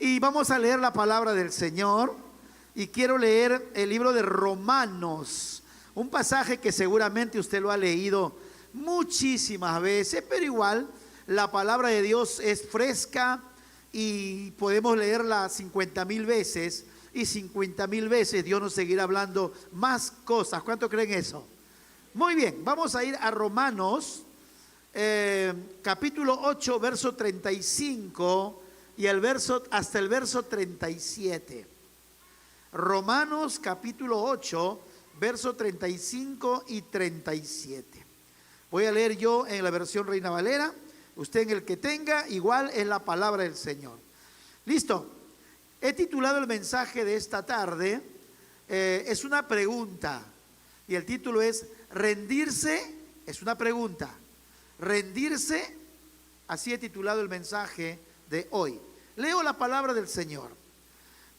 Y vamos a leer la palabra del Señor. Y quiero leer el libro de Romanos, un pasaje que seguramente usted lo ha leído muchísimas veces, pero igual la palabra de Dios es fresca y podemos leerla 50,000 veces, y 50,000 veces Dios nos seguirá hablando más cosas. ¿Cuánto creen eso? Muy bien, vamos a ir a Romanos capítulo 8, verso 35 y hasta el verso 37. Romanos capítulo 8, verso 35 y 37. Voy a leer yo en la versión Reina Valera, usted en el que tenga, igual es la palabra del Señor. Listo. He titulado el mensaje de esta tarde, es una pregunta, y el título es rendirse, es una pregunta, rendirse, así he titulado el mensaje de hoy. Leo la palabra del Señor.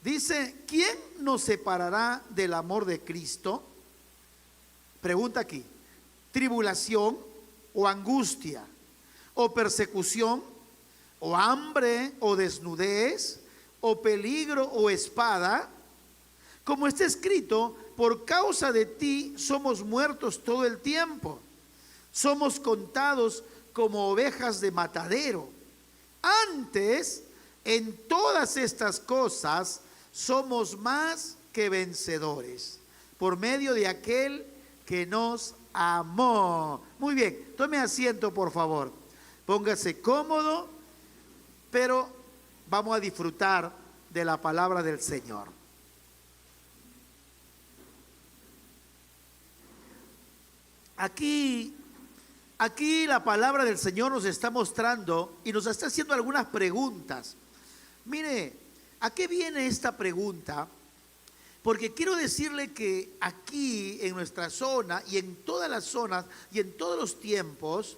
Dice, ¿quién nos separará del amor de Cristo? Pregunta aquí, tribulación o angustia, o persecución, o hambre, o desnudez, o peligro, o espada. Como está escrito, por causa de ti somos muertos todo el tiempo. Somos contados como ovejas de matadero. Antes, en todas estas cosas, somos más que vencedores, por medio de aquel que nos amó. Muy bien, tome asiento por favor. Póngase cómodo, pero vamos a disfrutar de la palabra del Señor. Aquí la palabra del Señor nos está mostrando y nos está haciendo algunas preguntas. Mire, ¿a qué viene esta pregunta? Porque quiero decirle que aquí en nuestra zona y en todas las zonas y en todos los tiempos,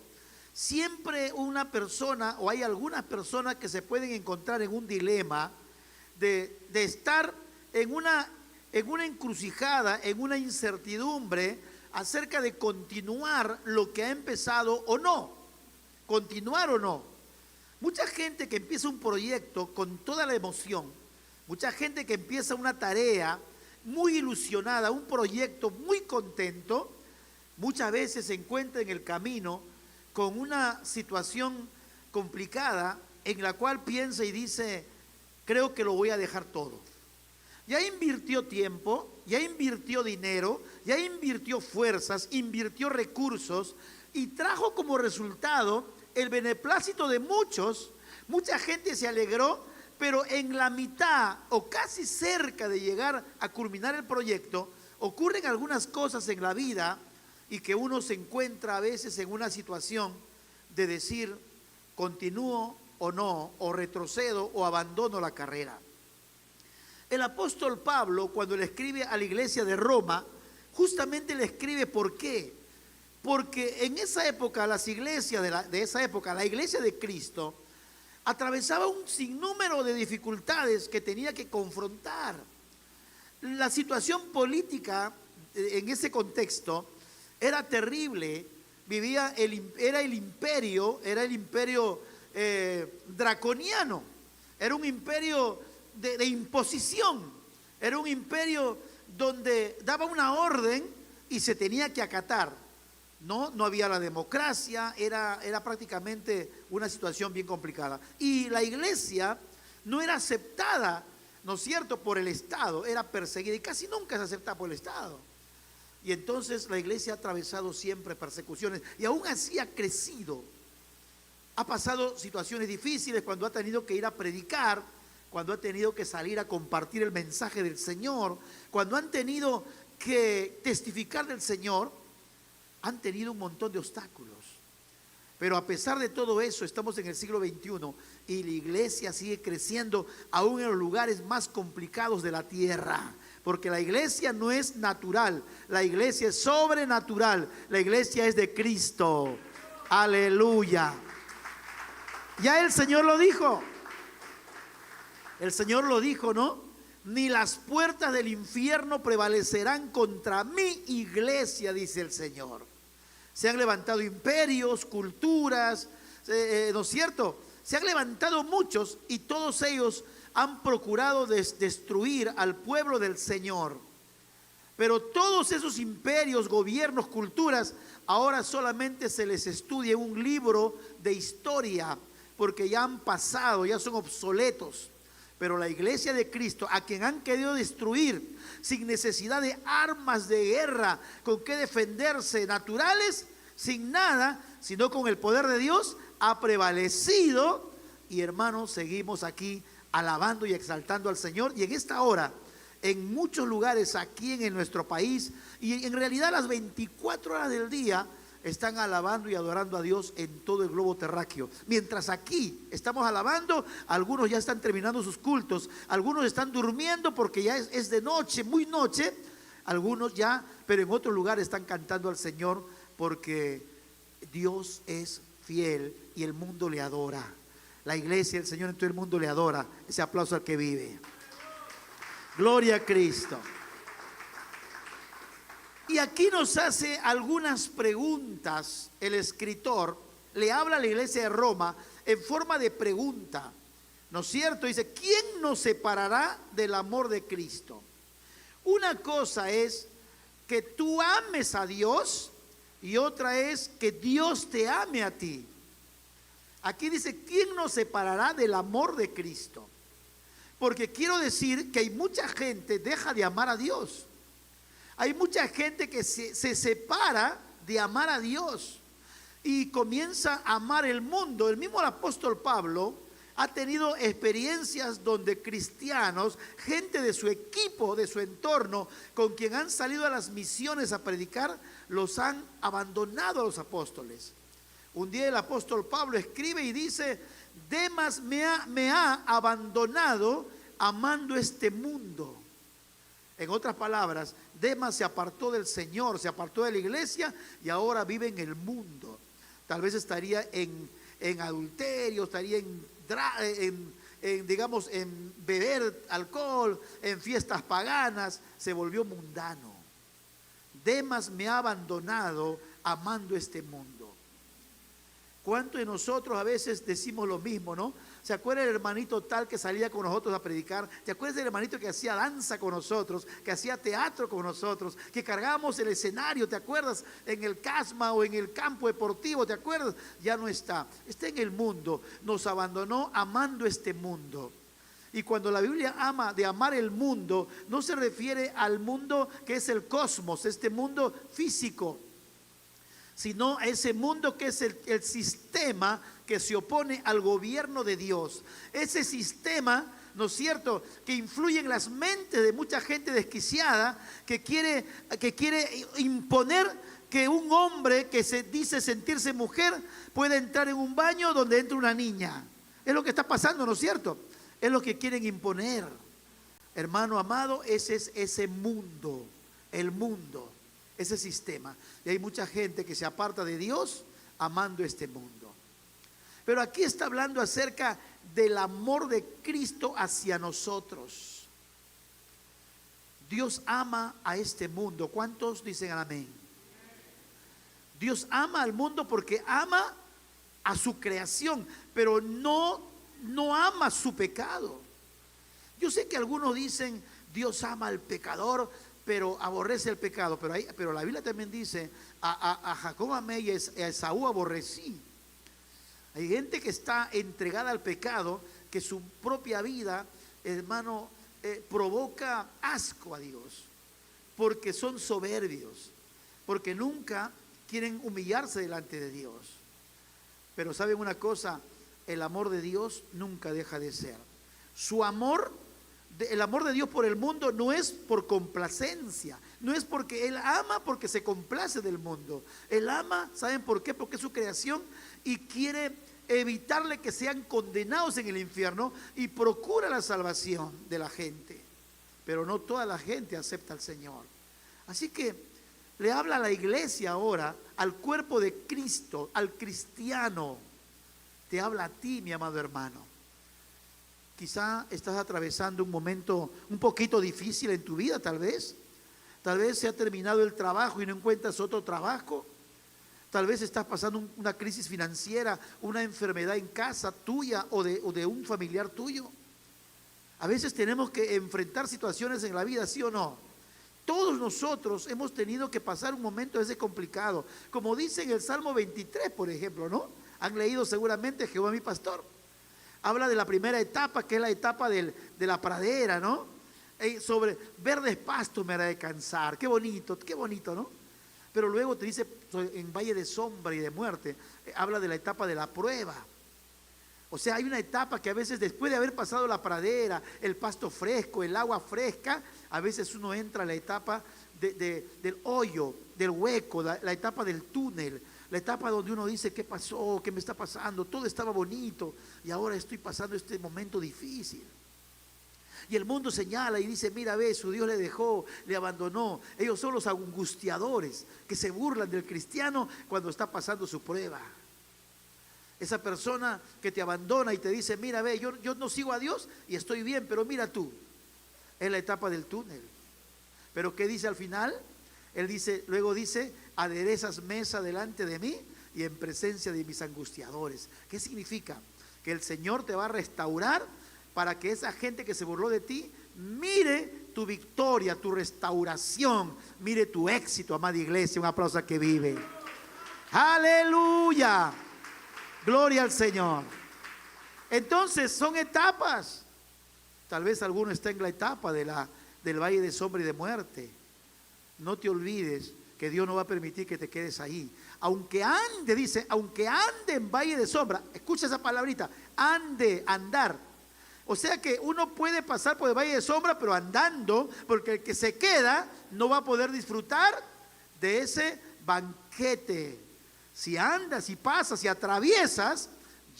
siempre una persona o hay algunas personas que se pueden encontrar en un dilema de estar en una encrucijada, en una incertidumbre acerca de continuar lo que ha empezado o no, continuar o no. Mucha gente que empieza un proyecto con toda la emoción, mucha gente que empieza una tarea muy ilusionada, un proyecto muy contento, muchas veces se encuentra en el camino con una situación complicada en la cual piensa y dice, creo que lo voy a dejar todo. Ya invirtió tiempo, ya invirtió dinero, ya invirtió fuerzas, invirtió recursos y trajo como resultado el beneplácito de muchos. Mucha gente se alegró, pero en la mitad o casi cerca de llegar a culminar el proyecto, ocurren algunas cosas en la vida y que uno se encuentra a veces en una situación de decir, continúo o no, o retrocedo o abandono la carrera. El apóstol Pablo, cuando le escribe a la iglesia de Roma, justamente le escribe ¿por qué? Porque en esa época, las iglesias de esa época, la iglesia de Cristo, atravesaba un sinnúmero de dificultades que tenía que confrontar. La situación política en ese contexto era terrible. Era el imperio draconiano, era un imperio de imposición, era un imperio donde daba una orden y se tenía que acatar. No había la democracia, era prácticamente una situación bien complicada. Y la iglesia no era aceptada, ¿no es cierto?, por el Estado, era perseguida y casi nunca se acepta por el Estado. Y entonces la iglesia ha atravesado siempre persecuciones y aún así ha crecido. Ha pasado situaciones difíciles cuando ha tenido que ir a predicar, cuando ha tenido que salir a compartir el mensaje del Señor, cuando han tenido que testificar del Señor, han tenido un montón de obstáculos. Pero a pesar de todo eso, estamos en el siglo XXI y la iglesia sigue creciendo aún en los lugares más complicados de la tierra. Porque la iglesia no es natural, la iglesia es sobrenatural, la iglesia es de Cristo. Aleluya. Ya el Señor lo dijo. El Señor lo dijo, ¿no? Ni las puertas del infierno prevalecerán contra mi iglesia, dice el Señor. Se han levantado imperios, culturas, ¿no es cierto? Se han levantado muchos y todos ellos han procurado destruir al pueblo del Señor. Pero todos esos imperios, gobiernos, culturas, ahora solamente se les estudia en un libro de historia, porque ya han pasado, ya son obsoletos. Pero la iglesia de Cristo, a quien han querido destruir sin necesidad de armas de guerra con que defenderse, naturales, sin nada, sino con el poder de Dios, ha prevalecido. Y hermanos, seguimos aquí alabando y exaltando al Señor. Y en esta hora, en muchos lugares aquí en nuestro país, y en realidad las 24 horas del día, están alabando y adorando a Dios en todo el globo terráqueo. Mientras aquí estamos alabando, algunos ya están terminando sus cultos, algunos están durmiendo porque ya es de noche, muy noche, algunos ya, pero en otros lugares están cantando al Señor porque Dios es fiel y el mundo le adora. La iglesia del Señor en todo el mundo le adora. Ese aplauso al que vive. Gloria a Cristo. Y aquí nos hace algunas preguntas el escritor, le habla a la iglesia de Roma en forma de pregunta, ¿no es cierto? Dice, ¿quién nos separará del amor de Cristo? Una cosa es que tú ames a Dios y otra es que Dios te ame a ti. Aquí dice, ¿quién nos separará del amor de Cristo? Porque quiero decir que hay mucha gente que deja de amar a Dios. Hay mucha gente que se separa de amar a Dios y comienza a amar el mundo. El mismo apóstol Pablo ha tenido experiencias donde cristianos, gente de su equipo, de su entorno, con quien han salido a las misiones a predicar, los han abandonado a los apóstoles. Un día el apóstol Pablo escribe y dice, Demas me ha abandonado amando este mundo. En otras palabras, Demas se apartó del Señor, se apartó de la iglesia y ahora vive en el mundo. Tal vez estaría en adulterio, estaría digamos, en beber alcohol, en fiestas paganas, se volvió mundano. Demas me ha abandonado amando este mundo. ¿Cuántos de nosotros a veces decimos lo mismo, no? ¿Se acuerda del hermanito tal que salía con nosotros a predicar? ¿Te acuerdas del hermanito que hacía danza con nosotros, que hacía teatro con nosotros, que cargábamos el escenario? ¿Te acuerdas? En el Casma o en el campo deportivo, ¿te acuerdas? Ya no está, está en el mundo, nos abandonó amando este mundo. Y cuando la Biblia ama de amar el mundo, no se refiere al mundo que es el cosmos, este mundo físico, sino a ese mundo que es el sistema que se opone al gobierno de Dios. Ese sistema, ¿no es cierto?, que influye en las mentes de mucha gente desquiciada que quiere imponer que un hombre que se dice sentirse mujer pueda entrar en un baño donde entra una niña. Es lo que está pasando, ¿no es cierto? Es lo que quieren imponer. Hermano amado, ese es ese mundo, el mundo, ese sistema. Y hay mucha gente que se aparta de Dios amando este mundo. Pero aquí está hablando acerca del amor de Cristo hacia nosotros. Dios ama a este mundo. ¿Cuántos dicen amén? Dios ama al mundo porque ama a su creación, pero no ama su pecado. Yo sé que algunos dicen Dios ama al pecador, pero aborrece el pecado. Pero la Biblia también dice, a Jacob amé y a Esaú aborrecí. Hay gente que está entregada al pecado, que su propia vida, hermano, provoca asco a Dios, porque son soberbios, porque nunca quieren humillarse delante de Dios. Pero ¿saben una cosa? El amor de Dios nunca deja de ser. Su amor, el amor de Dios por el mundo no es por complacencia, no es porque Él ama porque se complace del mundo. Él ama, ¿saben por qué? Porque es su creación y quiere evitarle que sean condenados en el infierno y procura la salvación de la gente. Pero no toda la gente acepta al Señor. Así que le habla a la iglesia ahora, al cuerpo de Cristo, al cristiano. Te habla a ti, mi amado hermano. Quizá estás atravesando un momento un poquito difícil en tu vida, tal vez. Tal vez se ha terminado el trabajo y no encuentras otro trabajo. Tal vez estás pasando una crisis financiera, una enfermedad en casa tuya o de un familiar tuyo. A veces tenemos que enfrentar situaciones en la vida, ¿sí o no? Todos nosotros hemos tenido que pasar un momento ese complicado. Como dice en el Salmo 23, por ejemplo, ¿no? Han leído seguramente Jehová mi pastor. Habla de la primera etapa, que es la etapa de la pradera, ¿no? Sobre verdes pastos me hará descansar. Qué bonito, ¿no? Pero luego te dice en valle de sombra y de muerte, habla de la etapa de la prueba. O sea, hay una etapa que a veces después de haber pasado la pradera, el pasto fresco, el agua fresca, a veces uno entra a la etapa del hoyo, del hueco, la etapa del túnel, la etapa donde uno dice, ¿qué pasó? ¿Qué me está pasando? Todo estaba bonito y ahora estoy pasando este momento difícil. Y el mundo señala y dice, mira, ve, su Dios le dejó, le abandonó. Ellos son los angustiadores que se burlan del cristiano cuando está pasando su prueba. Esa persona que te abandona y te dice, mira, ve, yo no sigo a Dios y estoy bien, pero mira tú, es la etapa del túnel. Pero ¿qué dice al final? Él dice, luego dice, aderezas mesa delante de mí y en presencia de mis angustiadores. ¿Qué significa? Que el Señor te va a restaurar para que esa gente que se burló de ti mire tu victoria, tu restauración, mire tu éxito, amada iglesia. Un aplauso a que vive. ¡Aleluya! Gloria al Señor. Entonces son etapas. Tal vez alguno está en la etapa del valle de sombra y de muerte. No te olvides que Dios no va a permitir que te quedes ahí. Aunque ande, dice, aunque ande en valle de sombra. Escucha esa palabrita, ande, andar. O sea que uno puede pasar por el valle de sombra, pero andando, porque el que se queda no va a poder disfrutar de ese banquete. Si andas, si pasas, si atraviesas,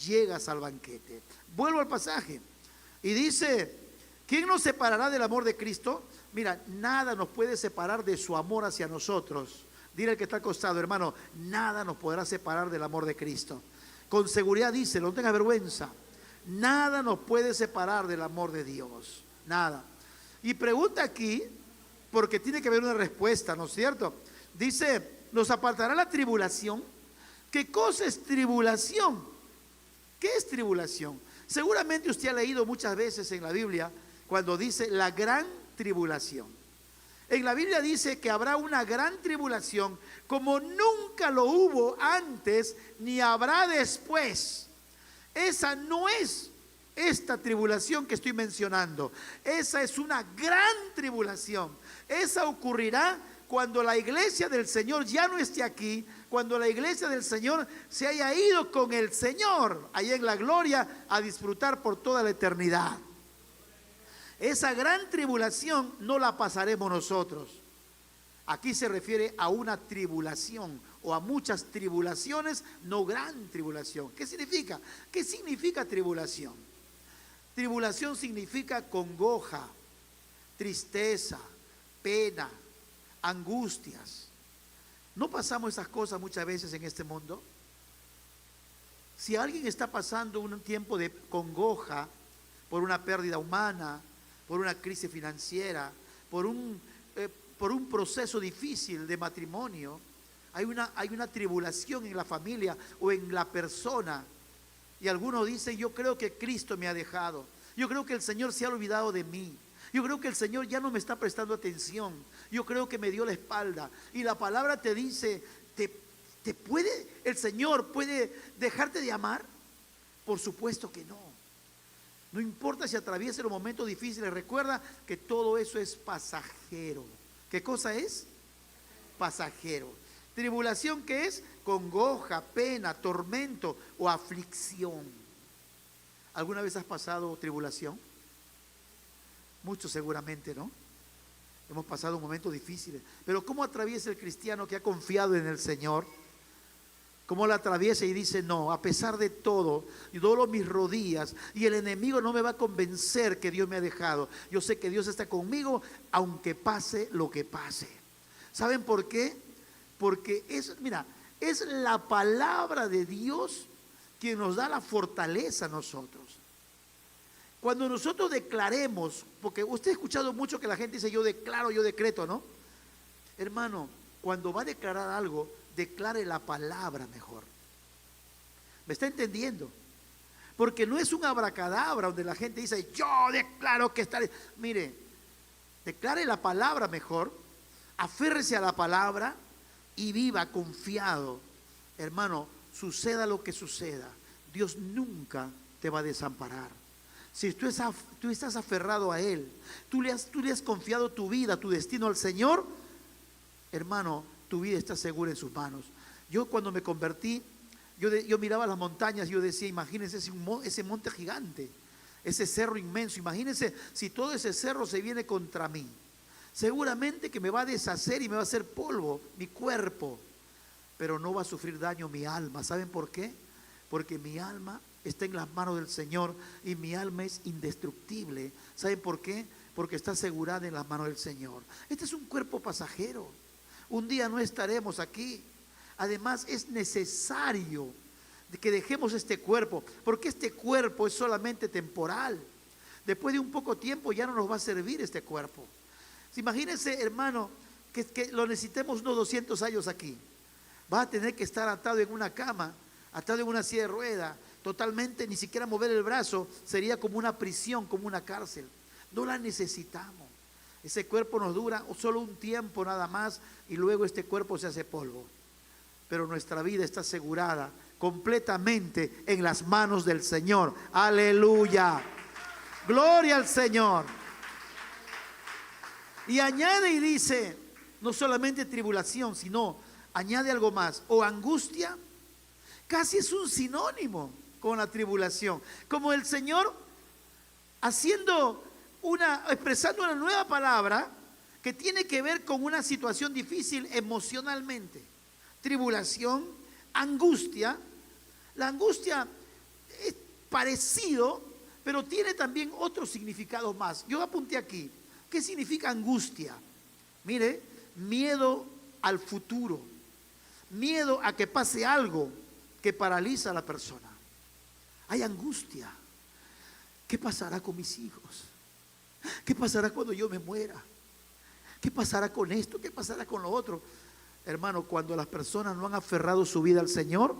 llegas al banquete. Vuelvo al pasaje. Y dice, ¿quién nos separará del amor de Cristo? Mira, nada nos puede separar de su amor hacia nosotros. Dile al que está al costado, hermano, nada nos podrá separar del amor de Cristo. Con seguridad dice, no tengas vergüenza. Nada nos puede separar del amor de Dios. Nada. Y pregunta aquí, porque tiene que haber una respuesta, ¿no es cierto? Dice, ¿nos apartará la tribulación? ¿Qué cosa es tribulación? ¿Qué es tribulación? Seguramente usted ha leído muchas veces en la Biblia cuando dice la gran tribulación. En la Biblia dice que habrá una gran tribulación como nunca lo hubo antes ni habrá después. Esa no es esta tribulación que estoy mencionando. Esa es una gran tribulación. Esa ocurrirá cuando la iglesia del Señor ya no esté aquí, cuando la iglesia del Señor se haya ido con el Señor allá en la gloria a disfrutar por toda la eternidad. Esa gran tribulación no la pasaremos nosotros. Aquí se refiere a una tribulación o a muchas tribulaciones, no gran tribulación. ¿Qué significa? ¿Qué significa tribulación? Tribulación significa congoja, tristeza, pena, angustias. ¿No pasamos esas cosas muchas veces en este mundo? Si alguien está pasando un tiempo de congoja por una pérdida humana, por una crisis financiera, por un proceso difícil de matrimonio, hay una tribulación en la familia o en la persona. Y algunos dicen, yo creo que Cristo me ha dejado, yo creo que el Señor se ha olvidado de mí, yo creo que el Señor ya no me está prestando atención, yo creo que me dio la espalda. Y la palabra te dice, ¿el Señor puede dejarte de amar? Por supuesto que no. No importa si atraviesa los momentos difíciles, recuerda que todo eso es pasajero. ¿Qué cosa es? Pasajero. Tribulación, ¿qué es? Congoja, pena, tormento o aflicción. ¿Alguna vez has pasado tribulación? Muchos seguramente, ¿no? Hemos pasado momentos difíciles. Pero ¿cómo atraviesa el cristiano que ha confiado en el Señor? ¿Cómo la atraviesa y dice, no, a pesar de todo, y doblo mis rodillas y el enemigo no me va a convencer que Dios me ha dejado? Yo sé que Dios está conmigo aunque pase lo que pase. ¿Saben por qué? Porque es la palabra de Dios quien nos da la fortaleza a nosotros. Cuando nosotros declaremos, porque usted ha escuchado mucho que la gente dice, yo declaro, yo decreto, ¿no? Hermano, cuando va a declarar algo, declare la palabra mejor. ¿Me está entendiendo? Porque no es un abracadabra donde la gente dice, yo declaro que estaré. Mire, declare la palabra mejor, aférrese a la palabra y viva confiado. Hermano, suceda lo que suceda, Dios nunca te va a desamparar. Si tú estás aferrado a Él, tú le has confiado tu vida, tu destino al Señor, hermano, tu vida está segura en sus manos. Yo cuando me convertí, yo miraba las montañas y yo decía, imagínense ese monte gigante, ese cerro inmenso, imagínense si todo ese cerro se viene contra mí. Seguramente que me va a deshacer y me va a hacer polvo mi cuerpo, pero no va a sufrir daño mi alma. ¿Saben por qué? Porque mi alma está en las manos del Señor y mi alma es indestructible. ¿Saben por qué? Porque está asegurada en las manos del Señor. Este es un cuerpo pasajero. Un día no estaremos aquí. Además es necesario que dejemos este cuerpo, porque este cuerpo es solamente temporal. Después de un poco tiempo ya no nos va a servir este cuerpo. Imagínense, hermano, que lo necesitemos unos 200 años aquí. Va a tener que estar atado en una cama, atado en una silla de rueda, totalmente, ni siquiera mover el brazo, sería como una prisión, como una cárcel. No la necesitamos. Ese cuerpo nos dura solo un tiempo nada más y luego este cuerpo se hace polvo. Pero nuestra vida está asegurada completamente en las manos del Señor. Aleluya. Gloria al Señor. Y añade y dice, no solamente tribulación, sino añade algo más, o angustia. Casi es un sinónimo con la tribulación. Como el Señor expresando una nueva palabra que tiene que ver con una situación difícil emocionalmente. Tribulación, angustia. La angustia es parecido, pero tiene también otros significados más. Yo apunté aquí. ¿Qué significa angustia? Mire, miedo al futuro, miedo a que pase algo que paraliza a la persona. Hay angustia. ¿Qué pasará con mis hijos? ¿Qué pasará cuando yo me muera? ¿Qué pasará con esto? ¿Qué pasará con lo otro? Hermano, cuando las personas no han aferrado su vida al Señor,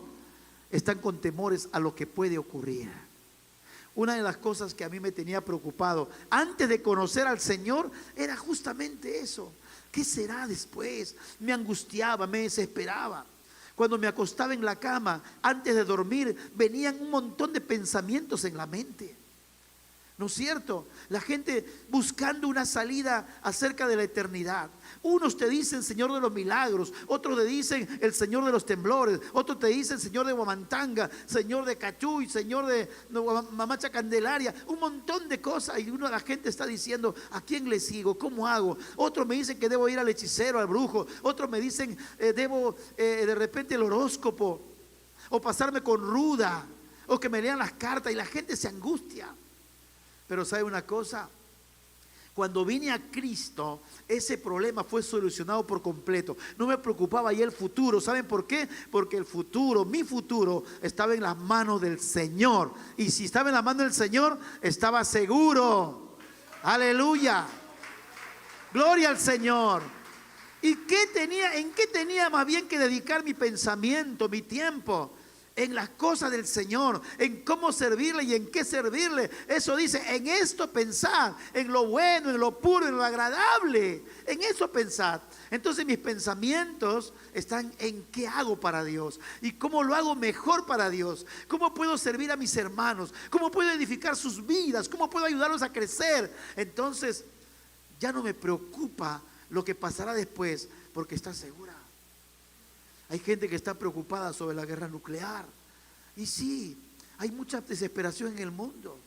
están con temores a lo que puede ocurrir. Una de las cosas que a mí me tenía preocupado antes de conocer al Señor era justamente eso. ¿Qué será después? Me angustiaba, me desesperaba. Cuando me acostaba en la cama, antes de dormir, venían un montón de pensamientos en la mente. ¿No es cierto? La gente buscando una salida acerca de la eternidad. Unos te dicen Señor de los milagros, otros te dicen el Señor de los temblores, otros te dicen Señor de Huamantanga, Señor de Cachuy, Señor de Mamacha Candelaria, un montón de cosas. Y la gente está diciendo, ¿a quién le sigo? ¿Cómo hago? Otros me dicen que debo ir al hechicero, al brujo. Otros me dicen debo de repente el horóscopo, o pasarme con ruda, o que me lean las cartas. Y la gente se angustia. Pero ¿sabe una cosa? Cuando vine a Cristo, ese problema fue solucionado por completo. No me preocupaba ya el futuro. ¿Saben por qué? Porque el futuro, mi futuro, estaba en las manos del Señor. Y si estaba en las manos del Señor, estaba seguro. Aleluya. Gloria al Señor. ¿Y en qué tenía más bien que dedicar mi pensamiento, mi tiempo? En las cosas del Señor, en cómo servirle y en qué servirle. Eso dice, en esto pensar, en lo bueno, en lo puro, en lo agradable. En eso pensar. Entonces mis pensamientos están en qué hago para Dios y cómo lo hago mejor para Dios. Cómo puedo servir a mis hermanos, cómo puedo edificar sus vidas, cómo puedo ayudarlos a crecer. Entonces ya no me preocupa lo que pasará después, porque está segura. Hay gente que está preocupada sobre la guerra nuclear. Y sí, hay mucha desesperación en el mundo.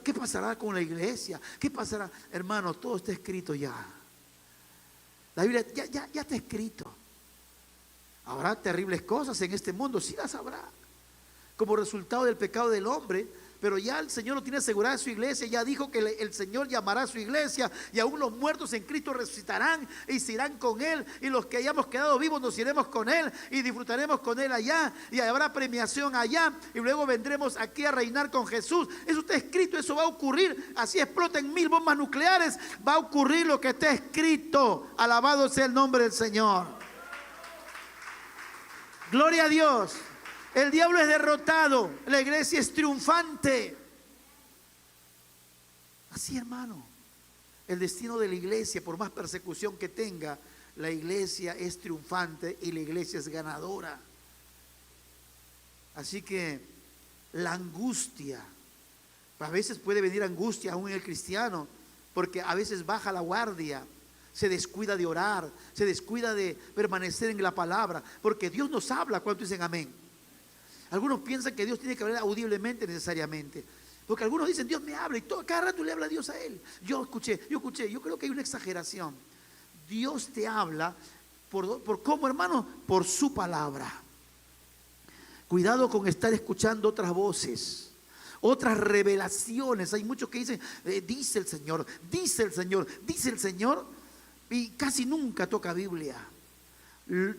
¿Qué pasará con la iglesia? ¿Qué pasará? Hermano, todo está escrito ya. La Biblia ya está escrito. Habrá terribles cosas en este mundo, sí las habrá. Como resultado del pecado del hombre. Pero ya el Señor lo tiene asegurada su iglesia. Ya dijo que el Señor llamará a su iglesia. Y aún los muertos en Cristo resucitarán y se irán con Él. Y los que hayamos quedado vivos nos iremos con Él. Y disfrutaremos con Él allá. Y habrá premiación allá. Y luego vendremos aquí a reinar con Jesús. Eso está escrito, eso va a ocurrir. Así exploten 1000 bombas nucleares. Va a ocurrir lo que está escrito. Alabado sea el nombre del Señor. Gloria a Dios. El diablo es derrotado, la iglesia es triunfante. Así, hermano, el destino de la iglesia, por más persecución que tenga, la iglesia es triunfante y la iglesia es ganadora. Así que la angustia, a veces puede venir angustia aún en el cristiano, porque a veces baja la guardia, se descuida de orar, se descuida de permanecer en la palabra, porque Dios nos habla. ¿Cuántos dicen amén? Algunos piensan que Dios tiene que hablar audiblemente necesariamente, porque algunos dicen Dios me habla y cada rato le habla Dios a él. Yo escuché, yo creo que hay una exageración. Dios te habla por ¿cómo, hermano? Por su palabra. Cuidado con estar escuchando otras voces, otras revelaciones. Hay muchos que dicen, dice el Señor, dice el Señor, dice el Señor, y casi nunca toca Biblia.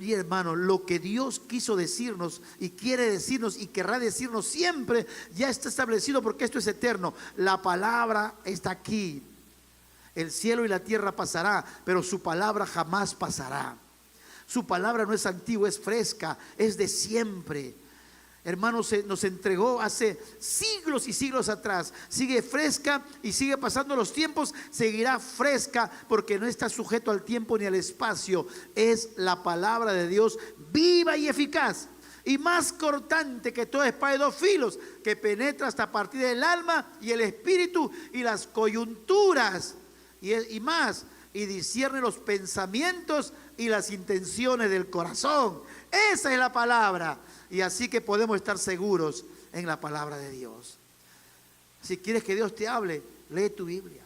Y hermano, lo que Dios quiso decirnos y quiere decirnos y querrá decirnos siempre, ya está establecido, porque esto es eterno. La palabra está aquí. El cielo y la tierra pasará, pero su palabra jamás pasará. Su palabra no es antigua, es fresca, es de siempre. Hermanos, nos entregó hace siglos y siglos atrás. Sigue fresca y sigue pasando los tiempos. Seguirá fresca porque no está sujeto al tiempo ni al espacio. Es la palabra de Dios, viva y eficaz, y más cortante que toda espada de dos filos, que penetra hasta partir del alma y el espíritu y las coyunturas y más, y discierne los pensamientos y las intenciones del corazón. Esa es la palabra. Y así que podemos estar seguros en la palabra de Dios. Si quieres que Dios te hable, lee tu Biblia.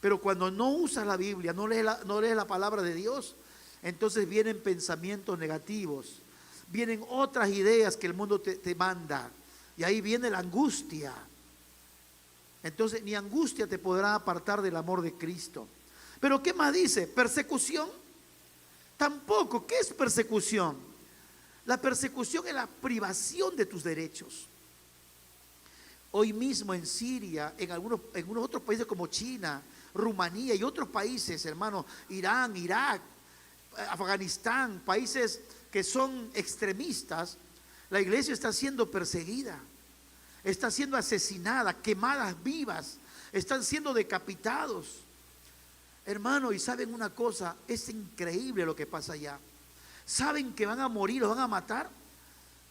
Pero cuando no usas la Biblia, no lees la palabra de Dios, entonces vienen pensamientos negativos, vienen otras ideas que el mundo te manda, y ahí viene la angustia. Entonces ni angustia te podrá apartar del amor de Cristo. Pero ¿qué más dice? ¿Persecución? Tampoco. ¿Qué es persecución? La persecución es la privación de tus derechos. Hoy mismo en Siria, en algunos otros países como China, Rumanía y otros países, hermanos, Irán, Irak, Afganistán, países que son extremistas, la iglesia está siendo perseguida, está siendo asesinada, quemadas vivas, están siendo decapitados. Hermano, y saben una cosa, es increíble lo que pasa allá. Saben que van a morir, los van a matar,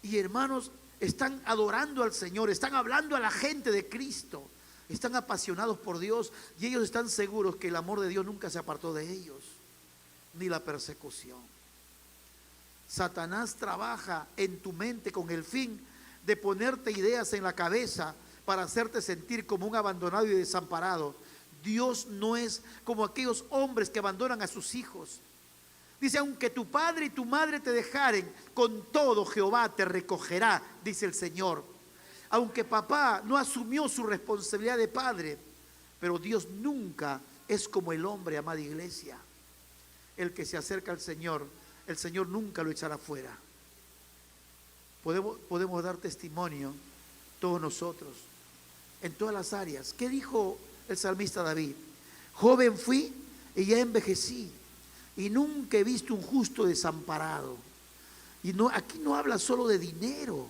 y hermanos, están adorando al Señor, están hablando a la gente de Cristo, están apasionados por Dios, y ellos están seguros que el amor de Dios nunca se apartó de ellos, ni la persecución. Satanás trabaja en tu mente con el fin de ponerte ideas en la cabeza para hacerte sentir como un abandonado y desamparado. Dios no es como aquellos hombres que abandonan a sus hijos. Dice, aunque tu padre y tu madre te dejaren, con todo Jehová te recogerá, dice el Señor. Aunque papá no asumió su responsabilidad de padre, pero Dios nunca es como el hombre, amada iglesia. El que se acerca al Señor, el Señor nunca lo echará fuera. Podemos dar testimonio todos nosotros, en todas las áreas. ¿Qué dijo el salmista David? Joven fui y ya envejecí, y nunca he visto un justo desamparado. Y no, aquí no habla solo de dinero.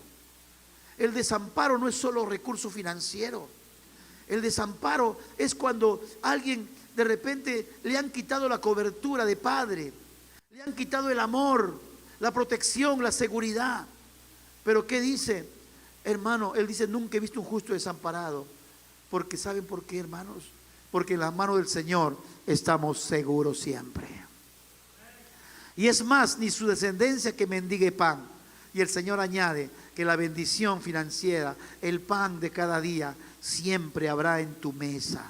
El desamparo no es solo recurso financiero. El desamparo es cuando alguien de repente le han quitado la cobertura de padre, le han quitado el amor, la protección, la seguridad. Pero ¿qué dice? Hermano, él dice, nunca he visto un justo desamparado. Porque ¿saben por qué, hermanos? Porque en la mano del Señor estamos seguros siempre. Y es más, ni su descendencia que mendigue pan. Y el Señor añade que la bendición financiera, el pan de cada día, siempre habrá en tu mesa.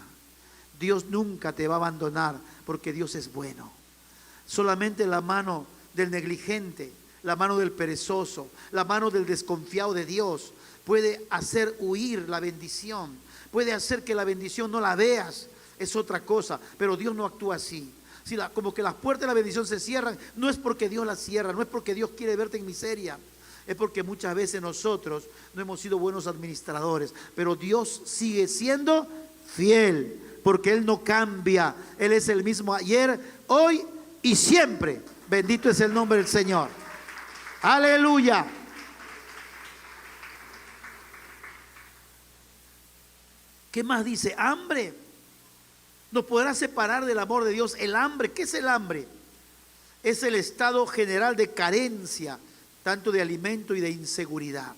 Dios nunca te va a abandonar porque Dios es bueno. Solamente la mano del negligente, la mano del perezoso, la mano del desconfiado de Dios puede hacer huir la bendición, puede hacer que la bendición no la veas, es otra cosa, pero Dios no actúa así. Si como que las puertas de la bendición se cierran, no es porque Dios las cierra, no es porque Dios quiere verte en miseria, es porque muchas veces nosotros no hemos sido buenos administradores, pero Dios sigue siendo fiel, porque Él no cambia, Él es el mismo ayer, hoy y siempre. Bendito es el nombre del Señor. Aleluya. ¿Qué más dice? Hambre. Nos podrá separar del amor de Dios. El hambre, ¿qué es el hambre? Es el estado general de carencia, tanto de alimento y de inseguridad.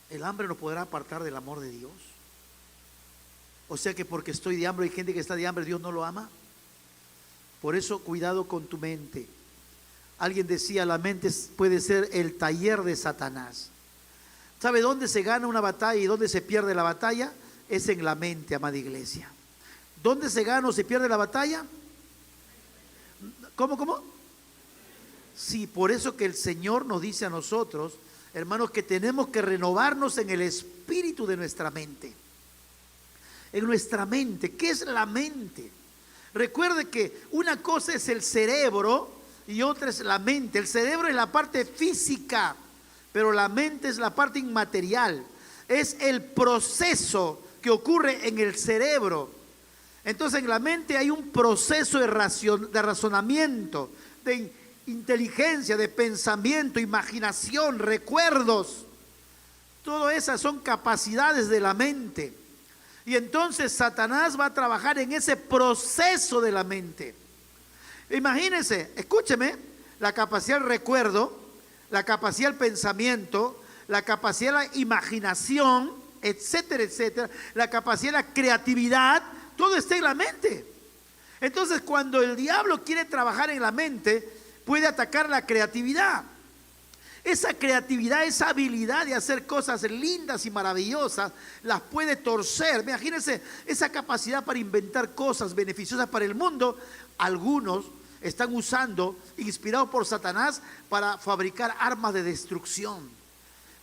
El hambre nos podrá apartar del amor de Dios. O sea que porque estoy de hambre, hay gente que está de hambre, Dios no lo ama. Por eso cuidado con tu mente. Alguien decía, la mente puede ser el taller de Satanás. ¿Sabe dónde se gana una batalla y dónde se pierde la batalla? Es en la mente, amada iglesia. ¿Dónde se gana o se pierde la batalla? ¿Cómo? Sí, por eso que el Señor nos dice a nosotros, hermanos, que tenemos que renovarnos en el espíritu de nuestra mente. En nuestra mente. ¿Qué es la mente? Recuerde que una cosa es el cerebro y otra es la mente. El cerebro es la parte física, pero la mente es la parte inmaterial. Es el proceso que ocurre en el cerebro. Entonces en la mente hay un proceso de razonamiento, de inteligencia, de pensamiento, imaginación, recuerdos. Todas esas son capacidades de la mente. Y entonces Satanás va a trabajar en ese proceso de la mente. Imagínense, escúcheme, la capacidad del recuerdo, la capacidad del pensamiento, la capacidad de la imaginación, etcétera, etcétera, la capacidad de la creatividad, todo está en la mente. Entonces cuando el diablo quiere trabajar en la mente, puede atacar la creatividad. Esa creatividad, esa habilidad de hacer cosas lindas y maravillosas, las puede torcer. Imagínense esa capacidad para inventar cosas beneficiosas para el mundo. Algunos están usando, inspirados por Satanás, para fabricar armas de destrucción.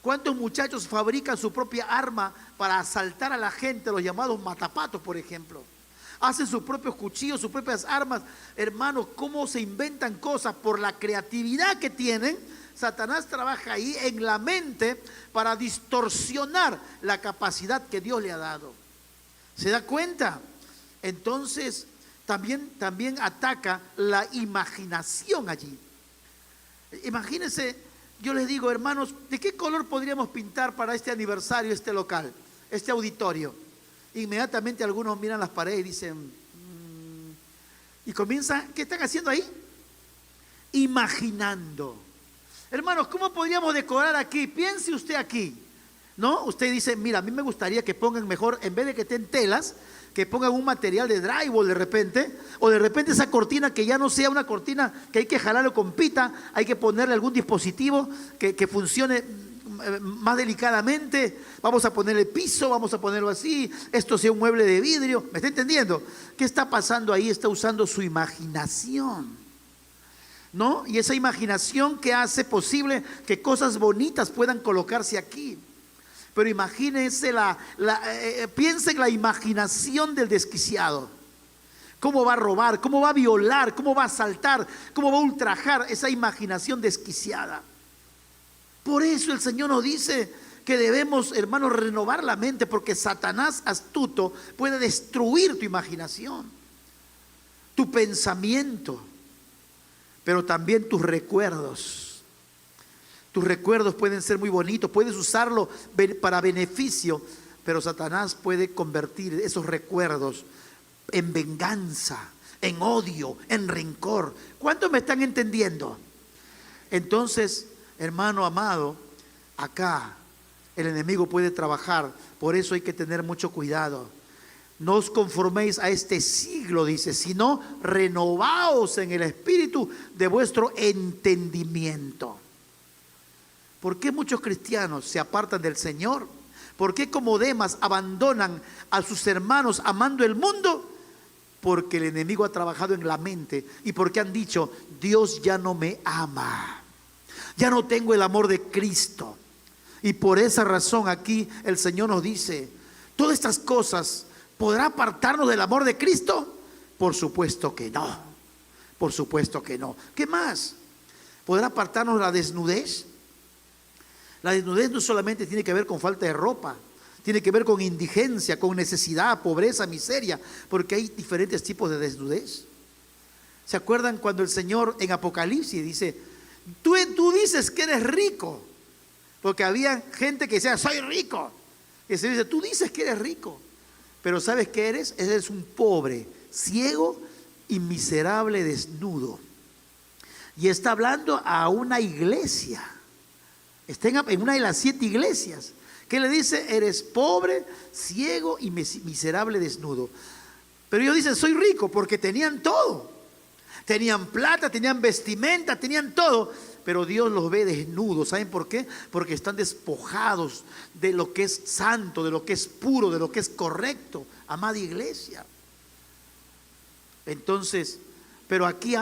¿Cuántos muchachos fabrican su propia arma para asaltar a la gente, los llamados matapatos, por ejemplo? Hacen sus propios cuchillos, sus propias armas. Hermanos, ¿cómo se inventan cosas? Por la creatividad que tienen. Satanás trabaja ahí en la mente para distorsionar la capacidad que Dios le ha dado. ¿Se da cuenta? Entonces, también ataca la imaginación allí. Imagínense, yo les digo, hermanos, ¿de qué color podríamos pintar para este aniversario, este local, este auditorio? Inmediatamente algunos miran las paredes y dicen, y comienzan, ¿qué están haciendo ahí? Imaginando. Hermanos, ¿cómo podríamos decorar aquí? Piense usted aquí, ¿no? Usted dice, mira, a mí me gustaría que pongan mejor, en vez de que estén telas, que pongan un material de drywall de repente, o de repente esa cortina que ya no sea una cortina que hay que jalarlo con pita, hay que ponerle algún dispositivo que funcione más delicadamente. Vamos a ponerle piso, vamos a ponerlo así, esto sea un mueble de vidrio. ¿Me está entendiendo? ¿Qué está pasando ahí? Está usando su imaginación, ¿no? Y esa imaginación que hace posible que cosas bonitas puedan colocarse aquí. Pero imagínense, piensen en la imaginación del desquiciado. ¿Cómo va a robar? ¿Cómo va a violar? ¿Cómo va a asaltar? ¿Cómo va a ultrajar? Esa imaginación desquiciada. Por eso el Señor nos dice que debemos, hermanos, renovar la mente, porque Satanás astuto puede destruir tu imaginación, tu pensamiento, pero también tus recuerdos. Tus recuerdos pueden ser muy bonitos, puedes usarlo para beneficio, pero Satanás puede convertir esos recuerdos en venganza, en odio, en rencor. ¿Cuántos me están entendiendo? Entonces, hermano amado, acá el enemigo puede trabajar, por eso hay que tener mucho cuidado. No os conforméis a este siglo, dice, sino renovaos en el espíritu de vuestro entendimiento. ¿Por qué muchos cristianos se apartan del Señor? ¿Por qué como Demas abandonan a sus hermanos amando el mundo? Porque el enemigo ha trabajado en la mente y porque han dicho, Dios ya no me ama, ya no tengo el amor de Cristo. Y por esa razón aquí el Señor nos dice, todas estas cosas, ¿podrá apartarnos del amor de Cristo? Por supuesto que no, por supuesto que no. ¿Qué más? ¿Podrá apartarnos la desnudez? La desnudez no solamente tiene que ver con falta de ropa, tiene que ver con indigencia, con necesidad, pobreza, miseria, porque hay diferentes tipos de desnudez. ¿Se acuerdan cuando el Señor en Apocalipsis dice, tú dices que eres rico? Porque había gente que decía, soy rico. El Señor dice, tú dices que eres rico, pero ¿sabes qué eres? Eres un pobre, ciego y miserable desnudo. Y está hablando a una iglesia. Está en una de las 7 iglesias. ¿Qué le dice? Eres pobre, ciego y miserable desnudo. Pero ellos dicen, soy rico, porque tenían todo. Tenían plata, tenían vestimenta, tenían todo. Pero Dios los ve desnudos. ¿Saben por qué? Porque están despojados de lo que es santo, de lo que es puro, de lo que es correcto. Amada iglesia. Entonces, pero aquí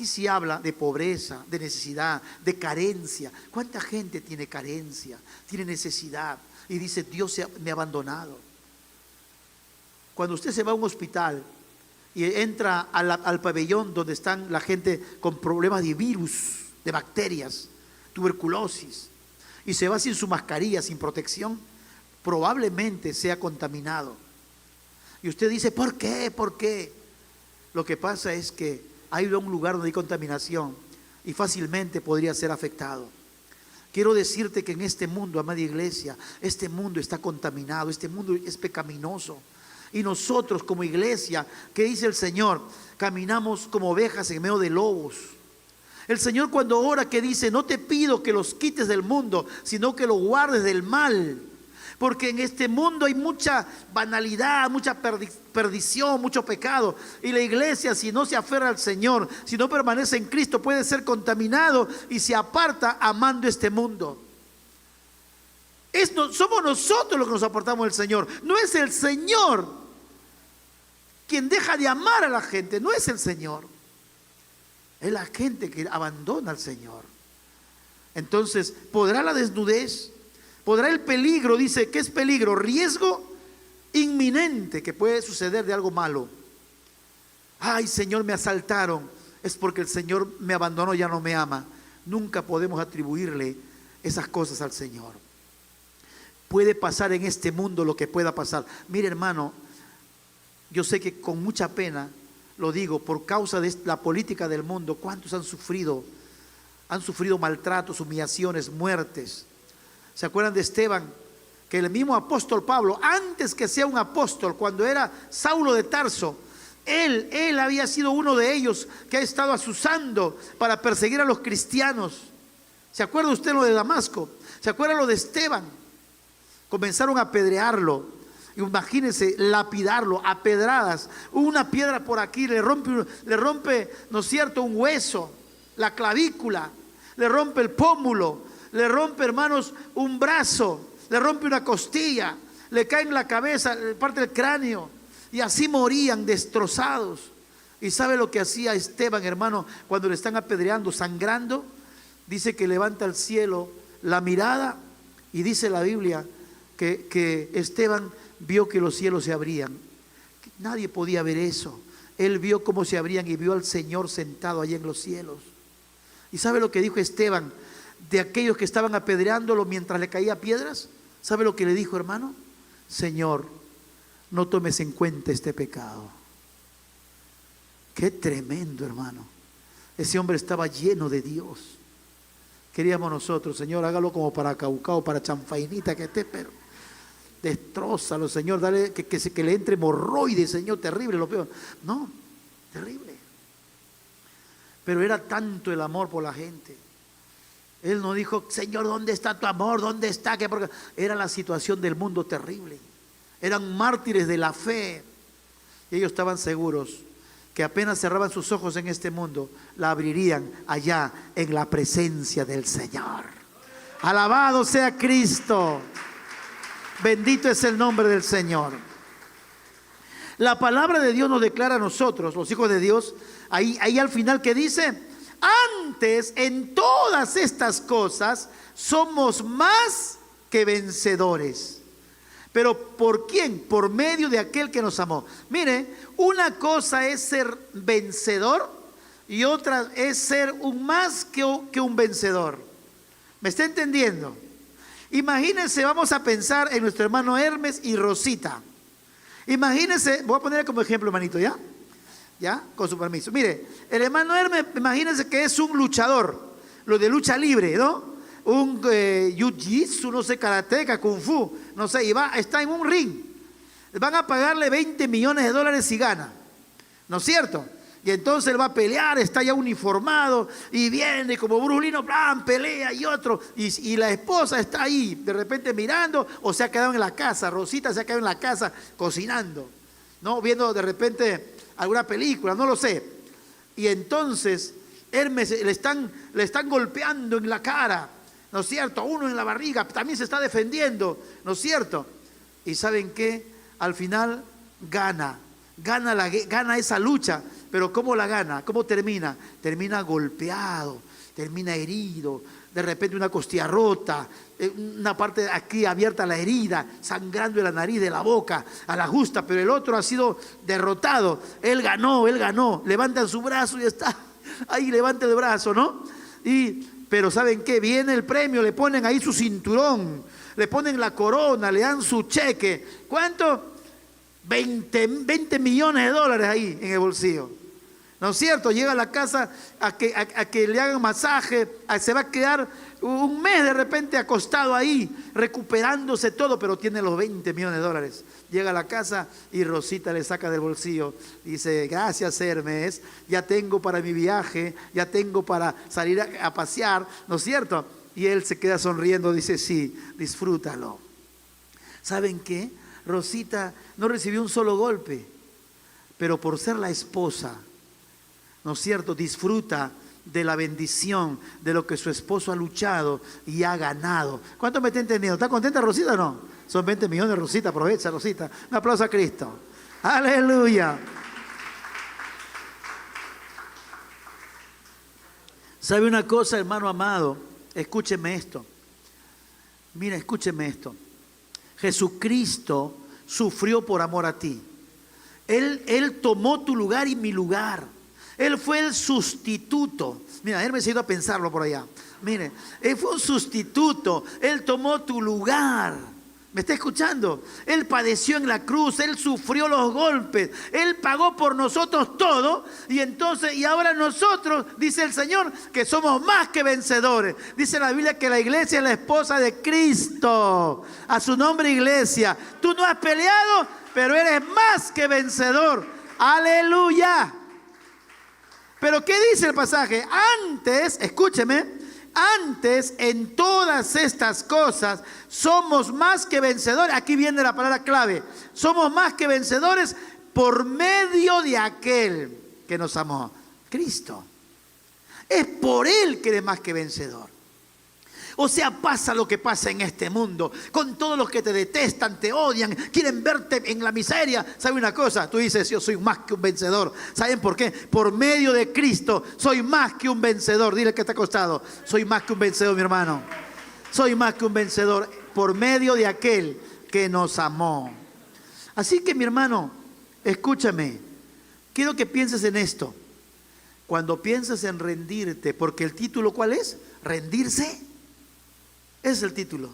sí habla de pobreza, de necesidad, de carencia. ¿Cuánta gente tiene carencia, tiene necesidad? Y dice, Dios me ha abandonado. Cuando usted se va a un hospital y entra al pabellón donde están la gente con problemas de virus, de bacterias, tuberculosis, y se va sin su mascarilla, sin protección, probablemente sea contaminado. Y usted dice, ¿por qué? ¿Por qué? Lo que pasa es que hay un lugar donde hay contaminación y fácilmente podría ser afectado. Quiero decirte que en este mundo, amada iglesia, este mundo está contaminado, este mundo es pecaminoso. Y nosotros como iglesia, ¿qué dice el Señor? Caminamos como ovejas en medio de lobos. El Señor cuando ora, que dice, no te pido que los quites del mundo, sino que los guardes del mal. Porque en este mundo hay mucha banalidad, mucha perdición, mucho pecado. Y la iglesia, si no se aferra al Señor, si no permanece en Cristo, puede ser contaminado y se aparta amando este mundo. Somos nosotros los que nos apartamos del Señor. No es el Señor quien deja de amar a la gente, no es el Señor. Es la gente que abandona al Señor. Entonces, ¿podrá la desnudez? ¿Podrá el peligro? Dice, ¿qué es peligro? Riesgo inminente que puede suceder de algo malo. Ay, Señor, me asaltaron. Es porque el Señor me abandonó, ya no me ama. Nunca podemos atribuirle esas cosas al Señor. Puede pasar en este mundo lo que pueda pasar. Mire, hermano, yo sé que con mucha pena lo digo, por causa de la política del mundo, ¿cuántos han sufrido? Han sufrido maltratos, humillaciones, muertes. ¿Se acuerdan de Esteban? Que el mismo apóstol Pablo, antes que sea un apóstol, cuando era Saulo de Tarso, él había sido uno de ellos que ha estado azuzando para perseguir a los cristianos. ¿Se acuerda usted lo de Damasco? ¿Se acuerda lo de Esteban? Comenzaron a apedrearlo. Imagínense, lapidarlo a pedradas. Una piedra por aquí le rompe, ¿no es cierto?, un hueso, la clavícula, le rompe el pómulo, le rompe, hermanos, un brazo, le rompe una costilla, le cae en la cabeza, parte del cráneo, y así morían destrozados. ¿Y sabe lo que hacía Esteban, hermano, cuando le están apedreando, sangrando? Dice que levanta al cielo la mirada y dice la Biblia que Esteban vio que los cielos se abrían. Nadie podía ver eso. Él vio cómo se abrían y vio al Señor sentado allí en los cielos. ¿Y sabe lo que dijo Esteban de aquellos que estaban apedreándolo mientras le caía piedras? ¿Sabe lo que le dijo, hermano? Señor, no tomes en cuenta este pecado. Qué tremendo, hermano. Ese hombre estaba lleno de Dios. Queríamos nosotros, Señor, hágalo como para Caucao, para Chanfainita que esté, pero destrózalo, Señor, dale que le entre hemorroides, Señor, terrible, lo peor. No, terrible. Pero era tanto el amor por la gente. Él no dijo, Señor, ¿dónde está tu amor? ¿Dónde está? Porque era la situación del mundo terrible. Eran mártires de la fe. Y ellos estaban seguros que apenas cerraban sus ojos en este mundo, la abrirían allá en la presencia del Señor. Alabado sea Cristo. Bendito es el nombre del Señor. La palabra de Dios nos declara a nosotros, los hijos de Dios, ahí al final que dice, antes en todas estas cosas somos más que vencedores. ¿Pero por quién? Por medio de aquel que nos amó. Mire, una cosa es ser vencedor y otra es ser más que un vencedor. ¿Me está entendiendo? Imagínense, vamos a pensar en nuestro hermano Hermes y Rosita. Imagínense, voy a poner como ejemplo, hermanito, ¿ya? ¿Ya? Con su permiso. Mire, el hermano Hermes, imagínense que es un luchador, lo de lucha libre, ¿no? un jiu-jitsu, no sé, karateca, kung fu, no sé, y está en un ring. Van a pagarle 20 millones de dólares si gana, ¿no es cierto? Y entonces él va a pelear, está ya uniformado y viene como Bruce Lee, plan, pelea y otro. Y la esposa está ahí de repente mirando o se ha quedado en la casa. Rosita se ha quedado en la casa cocinando, ¿no? Viendo de repente alguna película, no lo sé. Y entonces Hermes le están golpeando en la cara, ¿no es cierto? Uno en la barriga, también se está defendiendo, ¿no es cierto? Y ¿saben qué? Al final gana esa lucha. Pero ¿cómo la gana? ¿Cómo termina? Termina golpeado, termina herido, de repente una costilla rota, una parte de aquí abierta la herida, sangrando de la nariz, de la boca, a la justa, pero el otro ha sido derrotado. Él ganó, levantan su brazo y está ahí, levanta el brazo, ¿no? Pero ¿saben qué? Viene el premio, le ponen ahí su cinturón, le ponen la corona, le dan su cheque. ¿Cuánto? 20 millones de dólares ahí en el bolsillo, ¿no es cierto? Llega a la casa a que le hagan masaje, se va a quedar un mes de repente acostado ahí, recuperándose todo, pero tiene los 20 millones de dólares. Llega a la casa y Rosita le saca del bolsillo y dice: gracias, Hermes, ya tengo para mi viaje, ya tengo para salir a pasear, ¿no es cierto? Y él se queda sonriendo, dice: sí, disfrútalo. ¿Saben qué? Rosita no recibió un solo golpe, pero por ser la esposa, ¿no es cierto?, disfruta de la bendición de lo que su esposo ha luchado y ha ganado. ¿Cuánto me está entendiendo? ¿Está contenta Rosita o no? Son 20 millones, Rosita, aprovecha, Rosita. Un aplauso a Cristo. Aleluya. ¿Sabe una cosa, hermano amado? Escúcheme esto. Mira, escúcheme esto. Jesucristo sufrió por amor a ti. Él tomó tu lugar y mi lugar. Él fue el sustituto. Mira, él me ha ido a pensarlo por allá. Mire, él fue un sustituto. Él tomó tu lugar. ¿Me está escuchando? Él padeció en la cruz, Él sufrió los golpes, Él pagó por nosotros todo. Y ahora nosotros, dice el Señor, que somos más que vencedores. Dice la Biblia que la iglesia es la esposa de Cristo. A su nombre, iglesia. Tú no has peleado, pero eres más que vencedor. Aleluya. Pero ¿qué dice el pasaje? Antes, escúcheme, antes en todas estas cosas somos más que vencedores. Aquí viene la palabra clave. Somos más que vencedores por medio de aquel que nos amó, Cristo. Es por Él que eres más que vencedor. O sea, pasa lo que pasa en este mundo, con todos los que te detestan, te odian, quieren verte en la miseria. ¿Sabe una cosa? Tú dices: yo soy más que un vencedor. ¿Saben por qué? Por medio de Cristo soy más que un vencedor. Dile que está acostado: soy más que un vencedor, mi hermano. Soy más que un vencedor por medio de aquel que nos amó. Así que, mi hermano, escúchame. Quiero que pienses en esto. Cuando pienses en rendirte, porque el título, ¿cuál es? Rendirse. Es el título.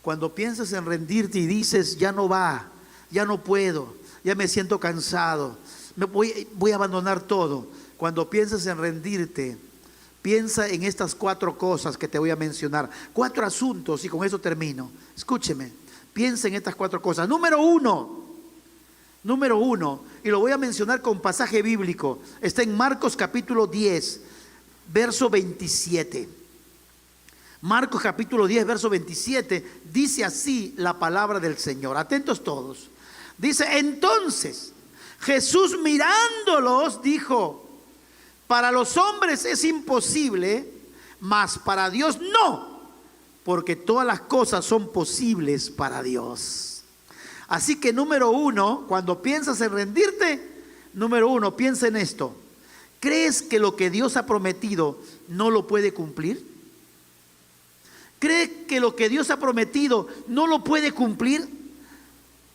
Cuando piensas en rendirte y dices: ya no va, ya no puedo, ya me siento cansado, voy a abandonar todo. Cuando piensas en rendirte, piensa en estas 4 cosas que te voy a mencionar. 4 asuntos y con eso termino. Escúcheme, piensa en estas 4 cosas. Número uno, y lo voy a mencionar con pasaje bíblico. Está en Marcos capítulo 10, verso 27. Marcos capítulo 10, verso 27, dice así la palabra del Señor. Atentos todos. Dice: entonces Jesús, mirándolos, dijo: para los hombres es imposible, mas para Dios no, porque todas las cosas son posibles para Dios. Así que número uno, cuando piensas en rendirte, número uno, piensa en esto. ¿Crees que lo que Dios ha prometido no lo puede cumplir? ¿Cree que lo que Dios ha prometido no lo puede cumplir?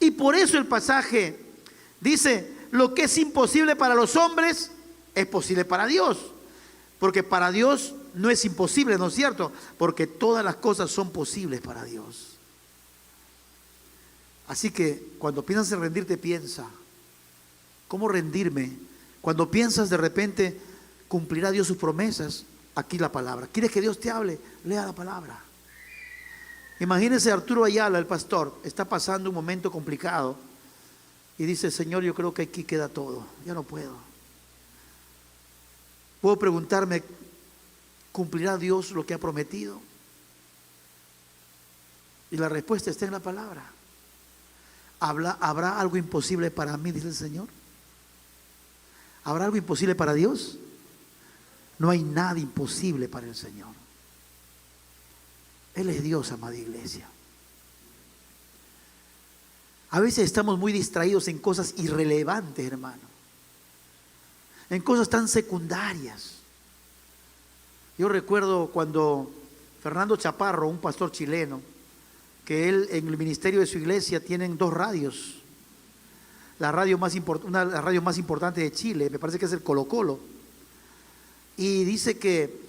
Y por eso el pasaje dice: lo que es imposible para los hombres es posible para Dios. Porque para Dios no es imposible, ¿no es cierto? Porque todas las cosas son posibles para Dios. Así que cuando piensas en rendirte, piensa: ¿cómo rendirme? Cuando piensas de repente: ¿cumplirá Dios sus promesas? aquí la palabra. ¿Quieres que Dios te hable? Lea la palabra. Imagínense Arturo Ayala, el pastor, está pasando un momento complicado y dice, Señor, yo creo que aquí queda todo, ya no puedo. Puedo preguntarme, ¿cumplirá Dios lo que ha prometido? Y la respuesta está en la palabra. ¿Habrá algo imposible para mí?, dice el Señor. ¿Habrá algo imposible para Dios? No hay nada imposible para el Señor. Él es Dios, amada iglesia. A veces estamos muy distraídos en cosas irrelevantes, hermano. En cosas tan secundarias. Yo recuerdo cuando Fernando Chaparro, un pastor chileno, que él en el ministerio de su iglesia tienen 2 radios. Una de las radios más importantes de Chile, me parece que es el Colo Colo. Y dice que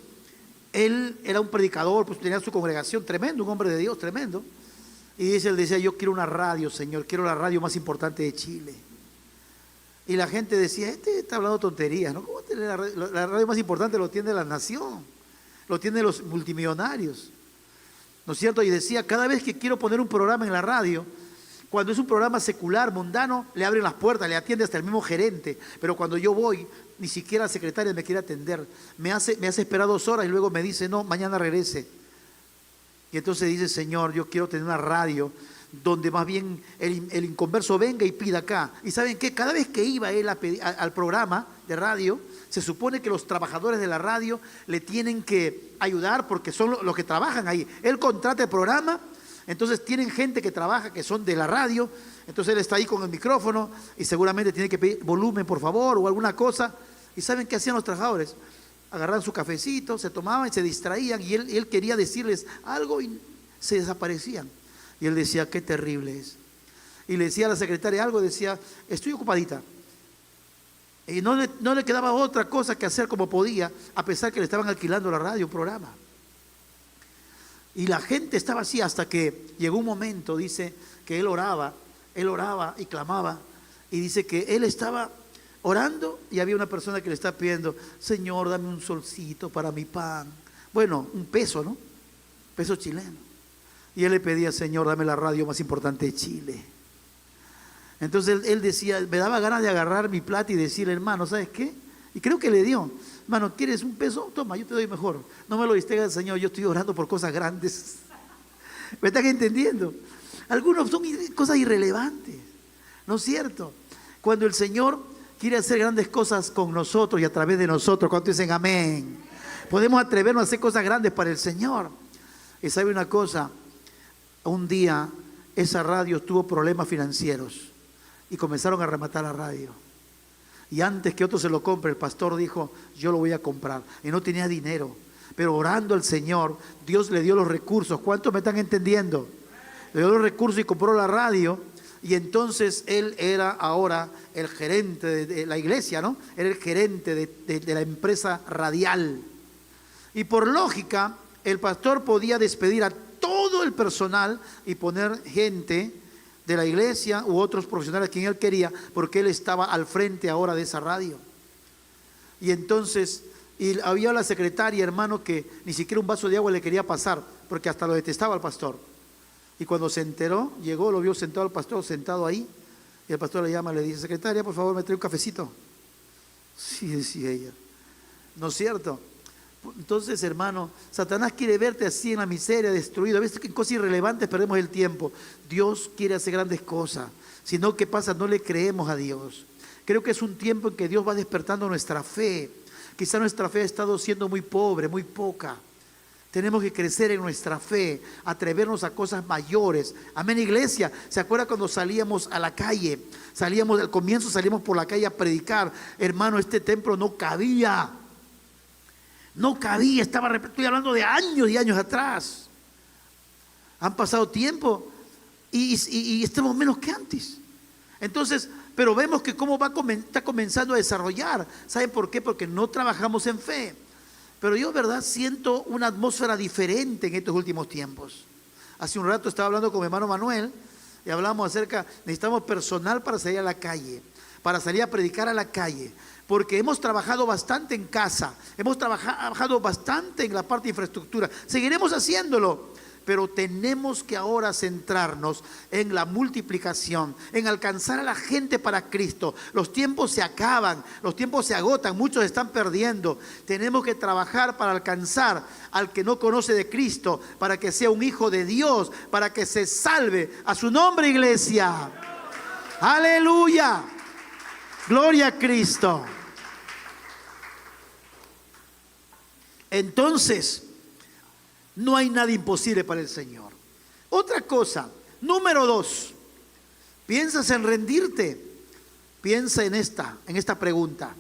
él era un predicador, pues tenía su congregación, tremendo, un hombre de Dios, tremendo. Y él decía, yo quiero una radio, Señor, quiero la radio más importante de Chile. Y la gente decía, este está hablando tonterías, ¿no? ¿Cómo tiene la radio más importante? Lo tiene la nación, lo tienen los multimillonarios, ¿no es cierto? Y decía, cada vez que quiero poner un programa en la radio, cuando es un programa secular, mundano, le abren las puertas, le atiende hasta el mismo gerente. Pero cuando yo voy, ni siquiera la secretaria me quiere atender. Me hace esperar 2 horas y luego me dice, no, mañana regrese. Y entonces dice, Señor, yo quiero tener una radio donde más bien el inconverso venga y pida acá. Y ¿saben qué? Cada vez que iba él al programa de radio, se supone que los trabajadores de la radio le tienen que ayudar porque son los que trabajan ahí. Él contrata el programa. Entonces tienen gente que trabaja, que son de la radio, entonces él está ahí con el micrófono y seguramente tiene que pedir volumen, por favor, o alguna cosa. ¿Y saben qué hacían los trabajadores? Agarraban su cafecito, se tomaban y se distraían, y él quería decirles algo y se desaparecían. Y él decía, qué terrible es. Y le decía a la secretaria algo, decía, estoy ocupadita. Y no le quedaba otra cosa que hacer como podía, a pesar que le estaban alquilando la radio, un programa. Y la gente estaba así hasta que llegó un momento, dice, que él oraba y clamaba. Y dice que él estaba orando y había una persona que le está pidiendo, Señor, dame un solcito para mi pan. Bueno, un peso, ¿no? Peso chileno. Y él le pedía, Señor, dame la radio más importante de Chile. Entonces él decía, me daba ganas de agarrar mi plata y decirle, hermano, ¿sabes qué? Y creo que le dio. Hermano, ¿quieres un peso? Toma, yo te doy mejor. No me lo distraigas, Señor, yo estoy orando por cosas grandes. ¿Me están entendiendo? Algunos son cosas irrelevantes, ¿no es cierto? Cuando el Señor quiere hacer grandes cosas con nosotros y a través de nosotros, cuando dicen amén, podemos atrevernos a hacer cosas grandes para el Señor. Y sabe una cosa, un día esa radio tuvo problemas financieros y comenzaron a rematar la radio. Y antes que otro se lo compre, el pastor dijo, yo lo voy a comprar. Y no tenía dinero. Pero orando al Señor, Dios le dio los recursos. ¿Cuántos me están entendiendo? Le dio los recursos y compró la radio. Y entonces él era ahora el gerente de la iglesia, ¿no? Era el gerente de la empresa radial. Y por lógica, el pastor podía despedir a todo el personal y poner gente de la iglesia u otros profesionales a quien él quería, porque él estaba al frente ahora de esa radio. Y entonces había la secretaria, hermano, que ni siquiera un vaso de agua le quería pasar, porque hasta lo detestaba al pastor. Y cuando se enteró, llegó, lo vio sentado al pastor, sentado ahí, y el pastor le llama, le dice, secretaria, por favor, me trae un cafecito. Sí, decía ella. ¿No es cierto? Entonces, hermano, Satanás quiere verte así en la miseria, destruido. A veces en cosas irrelevantes perdemos el tiempo. Dios quiere hacer grandes cosas. Si no, ¿qué pasa? No le creemos a Dios. Creo que es un tiempo en que Dios va despertando nuestra fe. Quizá nuestra fe ha estado siendo muy pobre, muy poca. Tenemos que crecer en nuestra fe, atrevernos a cosas mayores. Amén, iglesia. ¿Se acuerda cuando salíamos a la calle? Al comienzo salíamos por la calle a predicar. Hermano, este templo no cabía. No cabía, estoy hablando de años y años atrás. Han pasado tiempo y estamos menos que antes. Entonces, pero vemos que cómo está comenzando a desarrollar. ¿Saben por qué? Porque no trabajamos en fe. Pero yo, verdad, siento una atmósfera diferente en estos últimos tiempos. Hace un rato estaba hablando con mi hermano Manuel y hablamos acerca, necesitamos personal para salir a la calle, para salir a predicar a la calle. porque hemos trabajado bastante en casa, hemos trabajado bastante en la parte de infraestructura, seguiremos haciéndolo, pero tenemos que ahora centrarnos en la multiplicación, en alcanzar a la gente para Cristo. Los tiempos se acaban, los tiempos se agotan, muchos están perdiendo. Tenemos que trabajar para alcanzar al que no conoce de Cristo, para que sea un hijo de Dios, para que se salve. A su nombre, iglesia. Aleluya. Gloria a Cristo. Entonces, no hay nada imposible para el Señor. Otra cosa, número 2, ¿piensas en rendirte? Piensa en esta pregunta.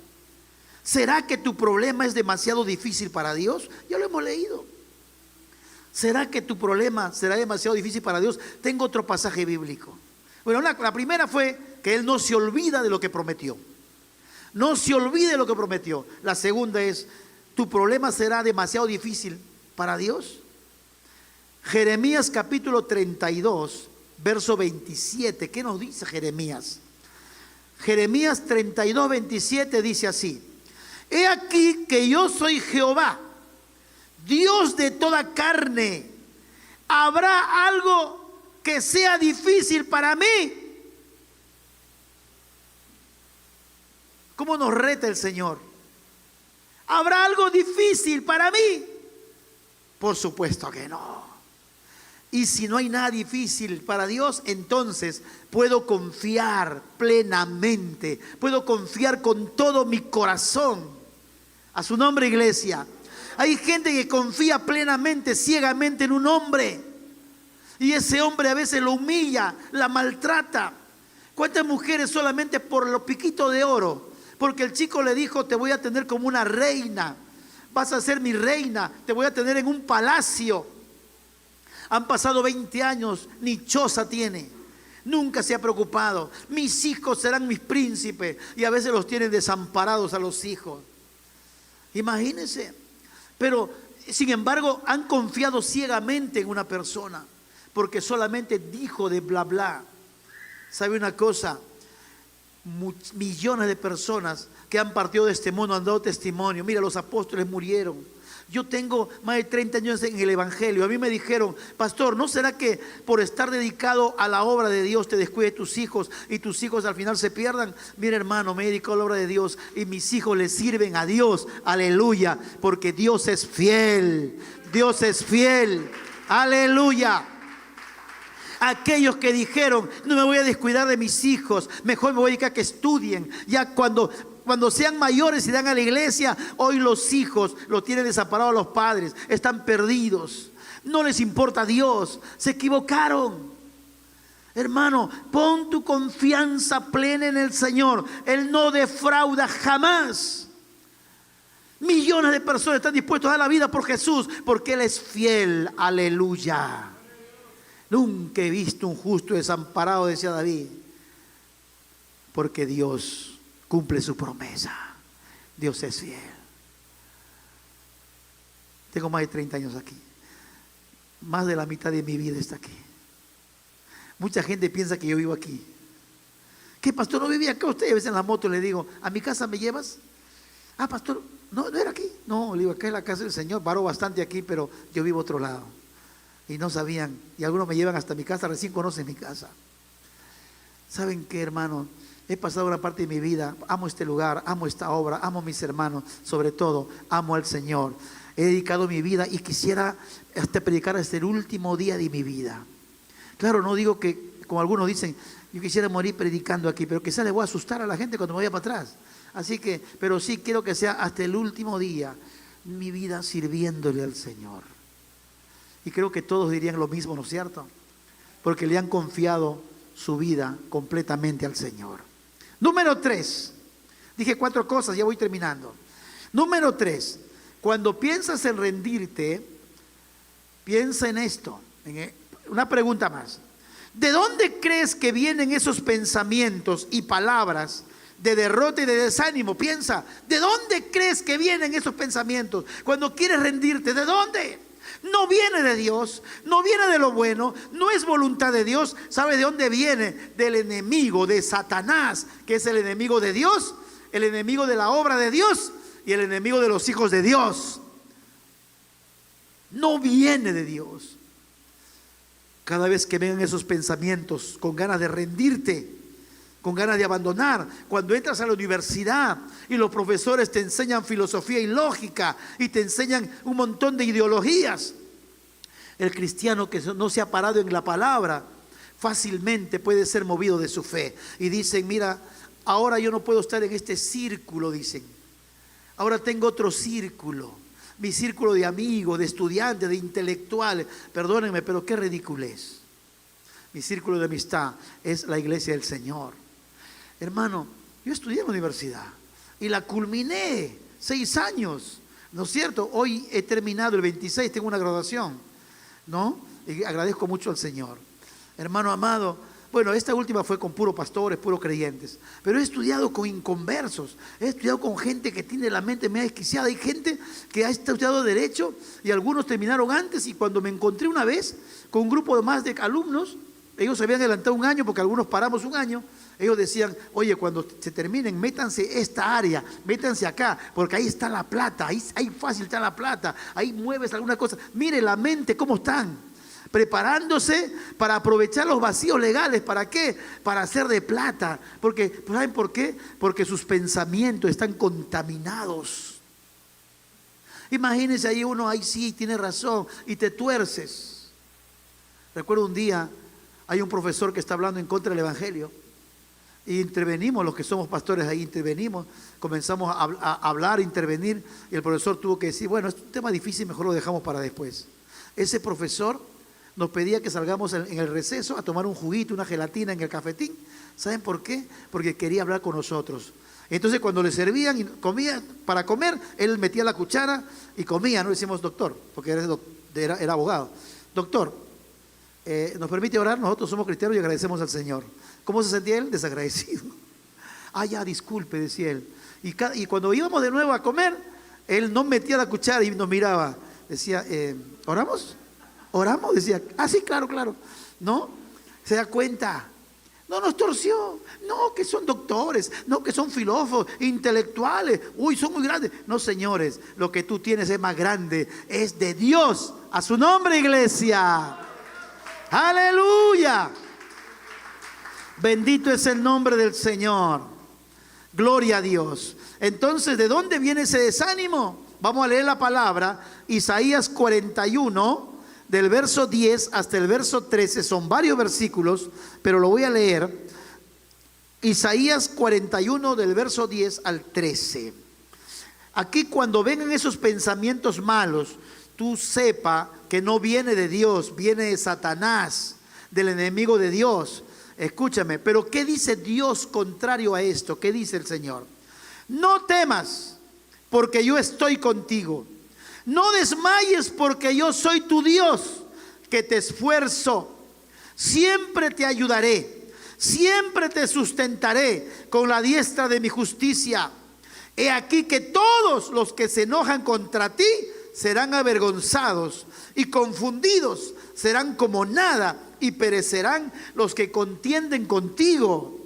¿Será que tu problema es demasiado difícil para Dios? Ya lo hemos leído. ¿Será que tu problema será demasiado difícil para Dios? Tengo otro pasaje bíblico. Bueno, la primera fue que Él no se olvida de lo que prometió. No se olvide de lo que prometió. La segunda es, ¿tu problema será demasiado difícil para Dios? Jeremías capítulo 32, verso 27. ¿Qué nos dice Jeremías? Jeremías 32, 27 dice así: he aquí que yo soy Jehová, Dios de toda carne. ¿Habrá algo que sea difícil para mí? ¿Cómo nos reta el Señor? ¿Habrá algo difícil para mí? Por supuesto que no. Y si no hay nada difícil para Dios, entonces puedo confiar plenamente, puedo confiar con todo mi corazón. A su nombre, iglesia. Hay gente que confía plenamente, ciegamente en un hombre, y ese hombre a veces lo humilla, la maltrata. ¿Cuántas mujeres solamente por los piquitos de oro? Porque el chico le dijo, te voy a tener como una reina, vas a ser mi reina, te voy a tener en un palacio. Han pasado 20 años, ni choza tiene, nunca se ha preocupado. Mis hijos serán mis príncipes, y a veces los tienen desamparados a los hijos. Imagínense. Pero sin embargo han confiado ciegamente en una persona, porque solamente dijo de bla bla. ¿Sabe una cosa? Millones de personas que han partido de este mundo han dado testimonio. Mira, los apóstoles murieron. Yo tengo más de 30 años en el evangelio. A mí me dijeron, pastor, ¿no será que por estar dedicado a la obra de Dios te descuide tus hijos y tus hijos al final se pierdan? Mira, hermano, me he dedicado a la obra de Dios y mis hijos le sirven a Dios. Aleluya, porque Dios es fiel. Dios es fiel. Aleluya. Aquellos que dijeron, no me voy a descuidar de mis hijos, mejor me voy a dedicar a que estudien. Ya cuando sean mayores y dan a la iglesia, hoy los hijos los tienen desamparados a los padres, están perdidos, no les importa Dios, se equivocaron. Hermano, pon tu confianza plena en el Señor. Él no defrauda jamás. Millones de personas están dispuestos a dar la vida por Jesús, porque Él es fiel. Aleluya. Nunca he visto un justo desamparado, decía David, porque Dios cumple su promesa. Dios es fiel. Tengo más de 30 años aquí. Más de la mitad de mi vida está aquí. Mucha gente piensa que yo vivo aquí. ¿Qué, pastor, no vivía acá usted? A veces en la moto le digo, ¿a mi casa me llevas? Ah, pastor, no era aquí. No, le digo, acá es la casa del Señor. Paro bastante aquí, pero yo vivo a otro lado. Y no sabían, y algunos me llevan hasta mi casa, recién conocen mi casa. ¿Saben qué, hermano? He pasado una parte de mi vida, amo este lugar, amo esta obra, amo a mis hermanos, sobre todo, amo al Señor. He dedicado mi vida y quisiera hasta predicar hasta el último día de mi vida. Claro, no digo que, como algunos dicen, yo quisiera morir predicando aquí, pero quizás le voy a asustar a la gente cuando me vaya para atrás. Así que, pero sí quiero que sea hasta el último día mi vida sirviéndole al Señor. Y creo que todos dirían lo mismo, ¿no es cierto? Porque le han confiado su vida completamente al Señor. Número 3. Dije 4 cosas, ya voy terminando. Número 3. Cuando piensas en rendirte, piensa en esto. Una pregunta más. ¿De dónde crees que vienen esos pensamientos y palabras de derrota y de desánimo? Piensa, ¿de dónde crees que vienen esos pensamientos? Cuando quieres rendirte, ¿de dónde? No viene de Dios, no viene de lo bueno, no es voluntad de Dios. ¿Sabe de dónde viene? Del enemigo, de Satanás, que es el enemigo de Dios. el enemigo de la obra de Dios y el enemigo de los hijos de Dios. No viene de Dios. Cada vez que vengan esos pensamientos con ganas de rendirte, con ganas de abandonar, cuando entras a la universidad y los profesores te enseñan filosofía y lógica y te enseñan un montón de ideologías, el cristiano que no se ha parado en la palabra fácilmente puede ser movido de su fe. Y dicen, mira, ahora yo no puedo estar en este círculo, dicen. Ahora tengo otro círculo, mi círculo de amigos, de estudiantes, de intelectuales. Perdónenme, pero qué ridiculez. Mi círculo de amistad es la iglesia del Señor. Hermano, yo estudié en la universidad y la culminé 6 años, ¿no es cierto? Hoy he terminado el 26, tengo una graduación, ¿no? Y agradezco mucho al Señor. Hermano amado, bueno, esta última fue con puros pastores, puros creyentes, pero he estudiado con inconversos, he estudiado con gente que tiene la mente media desquiciada. Hay gente que ha estudiado derecho y algunos terminaron antes, y cuando me encontré una vez con un grupo de más de alumnos, ellos se habían adelantado 1 año porque algunos paramos 1 año. Ellos decían, oye, cuando se terminen, métanse esta área, métanse acá, porque ahí está la plata, ahí fácil está la plata, ahí mueves alguna cosa. Mire la mente cómo están, preparándose para aprovechar los vacíos legales. ¿Para qué? Para hacer de plata. Porque, ¿saben por qué? Porque sus pensamientos están contaminados. Imagínense ahí uno, ahí sí, tiene razón, y te tuerces. Recuerdo un día, hay un profesor que está hablando en contra del evangelio. Y intervenimos, los que somos pastores ahí intervenimos, comenzamos a hablar, a intervenir, y el profesor tuvo que decir, bueno, es un tema difícil, mejor lo dejamos para después. Ese profesor nos pedía que salgamos en el receso a tomar un juguito, una gelatina en el cafetín. ¿Saben por qué? Porque quería hablar con nosotros. Entonces cuando le servían y comía para comer, él metía la cuchara y comía. No decíamos doctor, porque era abogado. Doctor, ¿nos permite orar? Nosotros somos cristianos y agradecemos al Señor. ¿Cómo se sentía él? Desagradecido. Ah, ya, disculpe, decía él. Y cuando íbamos de nuevo a comer, él no metía la cuchara y nos miraba. Decía, ¿oramos? ¿Oramos? Decía, ah, sí, claro, claro. ¿No? Se da cuenta. No nos torció. No, que son doctores. No, que son filósofos, intelectuales. Uy, son muy grandes. No, señores, lo que tú tienes es más grande. Es de Dios. A su nombre, iglesia. Aleluya. Bendito es el nombre del Señor. Gloria a Dios. Entonces, ¿de dónde viene ese desánimo? Vamos a leer la palabra. Isaías 41, del verso 10 hasta el verso 13. Son varios versículos, pero lo voy a leer. Isaías 41, del verso 10 al 13. Aquí, cuando vengan esos pensamientos malos, tú sepa que no viene de Dios, viene de Satanás, del enemigo de Dios. Escúchame, pero ¿qué dice Dios contrario a esto? ¿Qué dice el Señor? No temas, porque yo estoy contigo. No desmayes, porque yo soy tu Dios, que te esfuerzo. Siempre te ayudaré, siempre te sustentaré con la diestra de mi justicia. He aquí que todos los que se enojan contra ti serán avergonzados, y confundidos serán como nada, y perecerán los que contienden contigo.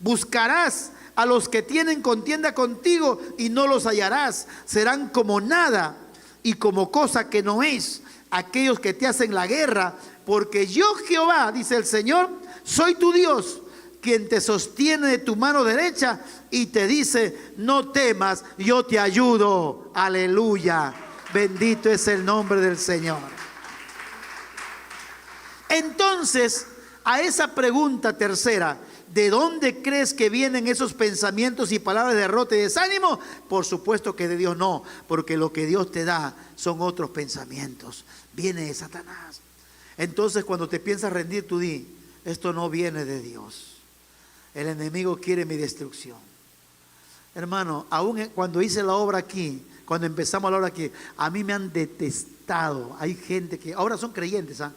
Buscarás a los que tienen contienda contigo y no los hallarás. Serán como nada y como cosa que no es aquellos que te hacen la guerra, porque yo, Jehová, dice el Señor, soy tu Dios, quien te sostiene de tu mano derecha y te dice, no temas, yo te ayudo. Aleluya. Bendito es el nombre del Señor. Entonces, a esa pregunta tercera, ¿de dónde crees que vienen esos pensamientos y palabras de derrota y desánimo? Por supuesto que de Dios no, porque lo que Dios te da son otros pensamientos. Viene de Satanás. Entonces, cuando te piensas rendir, tú di, esto no viene de Dios. El enemigo quiere mi destrucción. Hermano, aún cuando hice la obra aquí, cuando empezamos la obra aquí, a mí me han detestado. Hay gente que ahora son creyentes, ¿ah?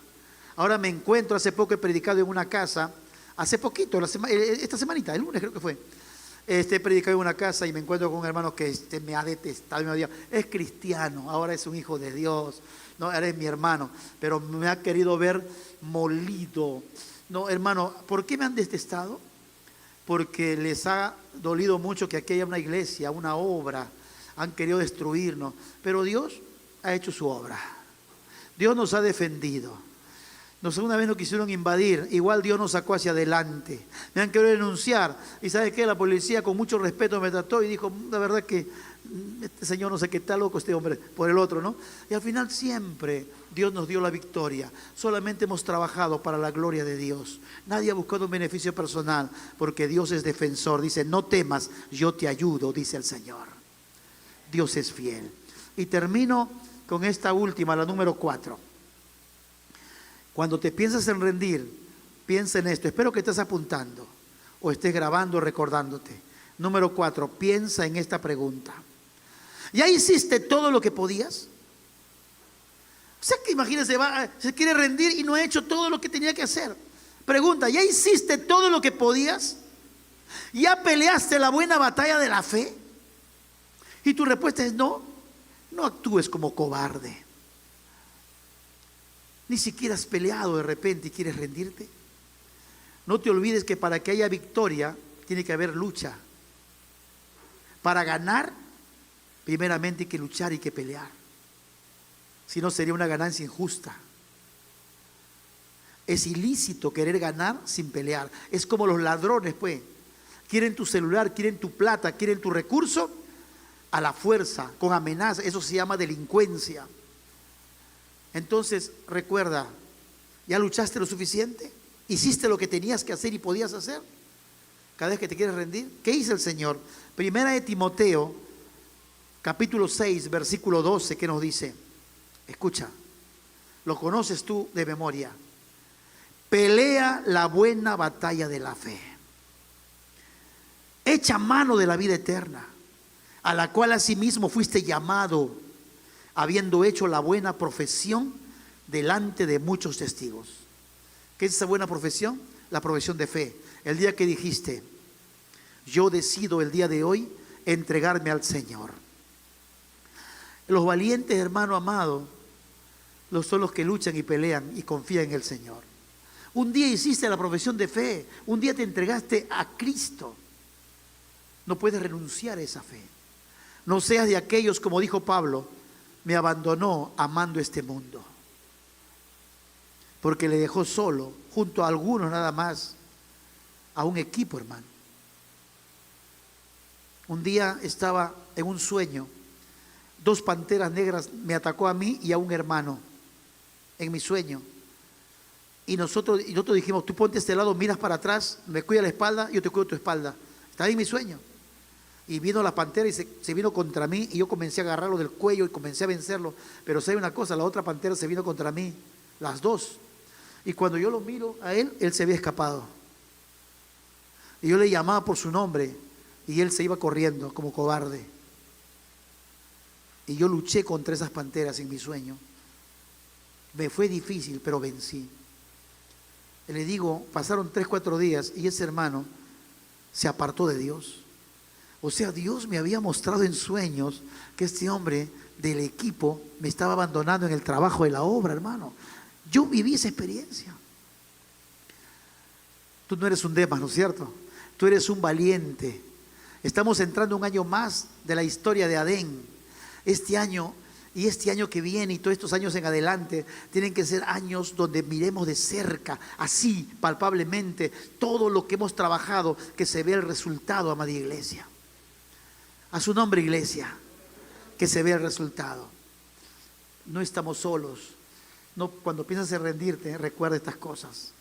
Ahora me encuentro, hace poco he predicado en una casa, hace poquito, esta semanita, el lunes creo que fue, he predicado en una casa y me encuentro con un hermano que me ha detestado, me ha dicho, es cristiano, ahora es un hijo de Dios, no, ahora es mi hermano, pero me ha querido ver molido. No, hermano, ¿por qué me han detestado? porque les ha dolido mucho que aquí haya una iglesia, una obra, han querido destruirnos, pero Dios ha hecho su obra. Dios nos ha defendido. Una vez nos quisieron invadir, igual Dios nos sacó hacia adelante. Me han querido denunciar y ¿sabe qué? La policía con mucho respeto me trató y dijo, la verdad que este señor no sé qué está loco este hombre por el otro, ¿no? Y al final siempre Dios nos dio la victoria. Solamente hemos trabajado para la gloria de Dios. Nadie ha buscado un beneficio personal porque Dios es defensor. Dice, no temas, yo te ayudo, dice el Señor. Dios es fiel. Y termino con esta última, la número 4. Cuando te piensas en rendir, piensa en esto. Espero que estés apuntando o estés grabando, recordándote. Número 4, piensa en esta pregunta. ¿Ya hiciste todo lo que podías? O sea que imagínese, se quiere rendir y no ha hecho todo lo que tenía que hacer. Pregunta, ¿ya hiciste todo lo que podías? ¿Ya peleaste la buena batalla de la fe? Y tu respuesta es no. No actúes como cobarde. Ni siquiera has peleado de repente y quieres rendirte. No te olvides que para que haya victoria tiene que haber lucha. Para ganar, primeramente hay que luchar y que pelear. Si no, sería una ganancia injusta. Es ilícito querer ganar sin pelear. Es como los ladrones, pues. Quieren tu celular, quieren tu plata, quieren tu recurso a la fuerza, con amenaza. Eso se llama delincuencia. Entonces, recuerda, ¿ya luchaste lo suficiente? ¿Hiciste lo que tenías que hacer y podías hacer? Cada vez que te quieres rendir, ¿qué dice el Señor? Primera de Timoteo, capítulo 6, versículo 12, ¿qué nos dice? Escucha, lo conoces tú de memoria. Pelea la buena batalla de la fe. Echa mano de la vida eterna, a la cual asimismo fuiste llamado, habiendo hecho la buena profesión delante de muchos testigos. ¿Qué es esa buena profesión? La profesión de fe. El día que dijiste, yo decido el día de hoy entregarme al Señor. Los valientes, hermano amado, son los que luchan y pelean y confían en el Señor. Un día hiciste la profesión de fe, un día te entregaste a Cristo. No puedes renunciar a esa fe. No seas de aquellos, como dijo Pablo, me abandonó amando este mundo, porque le dejó solo, junto a algunos nada más, a un equipo, hermano. Un día estaba en un sueño, 2 panteras negras me atacó a mí y a un hermano, en mi sueño. Y nosotros dijimos, tú ponte a este lado, miras para atrás, me cuida la espalda, yo te cuido tu espalda. Estaba en mi sueño. Y vino la pantera y se vino contra mí y yo comencé a agarrarlo del cuello y comencé a vencerlo. Pero sabe una cosa, la otra pantera se vino contra mí, las dos. Y cuando yo lo miro a él se había escapado. Y yo le llamaba por su nombre y él se iba corriendo como cobarde. Y yo luché contra esas panteras en mi sueño. Me fue difícil, pero vencí. Y le digo, pasaron 3-4 días y ese hermano se apartó de Dios. O sea, Dios me había mostrado en sueños que este hombre del equipo me estaba abandonando en el trabajo de la obra, hermano. Yo viví esa experiencia. Tú no eres un Demas, ¿no es cierto? Tú eres un valiente. Estamos entrando un año más de la historia de Adén. Este año y este año que viene y todos estos años en adelante tienen que ser años donde miremos de cerca, así palpablemente, todo lo que hemos trabajado, que se vea el resultado, amada iglesia. A su nombre, iglesia, que se vea el resultado. No estamos solos. No, cuando piensas en rendirte, recuerda estas cosas.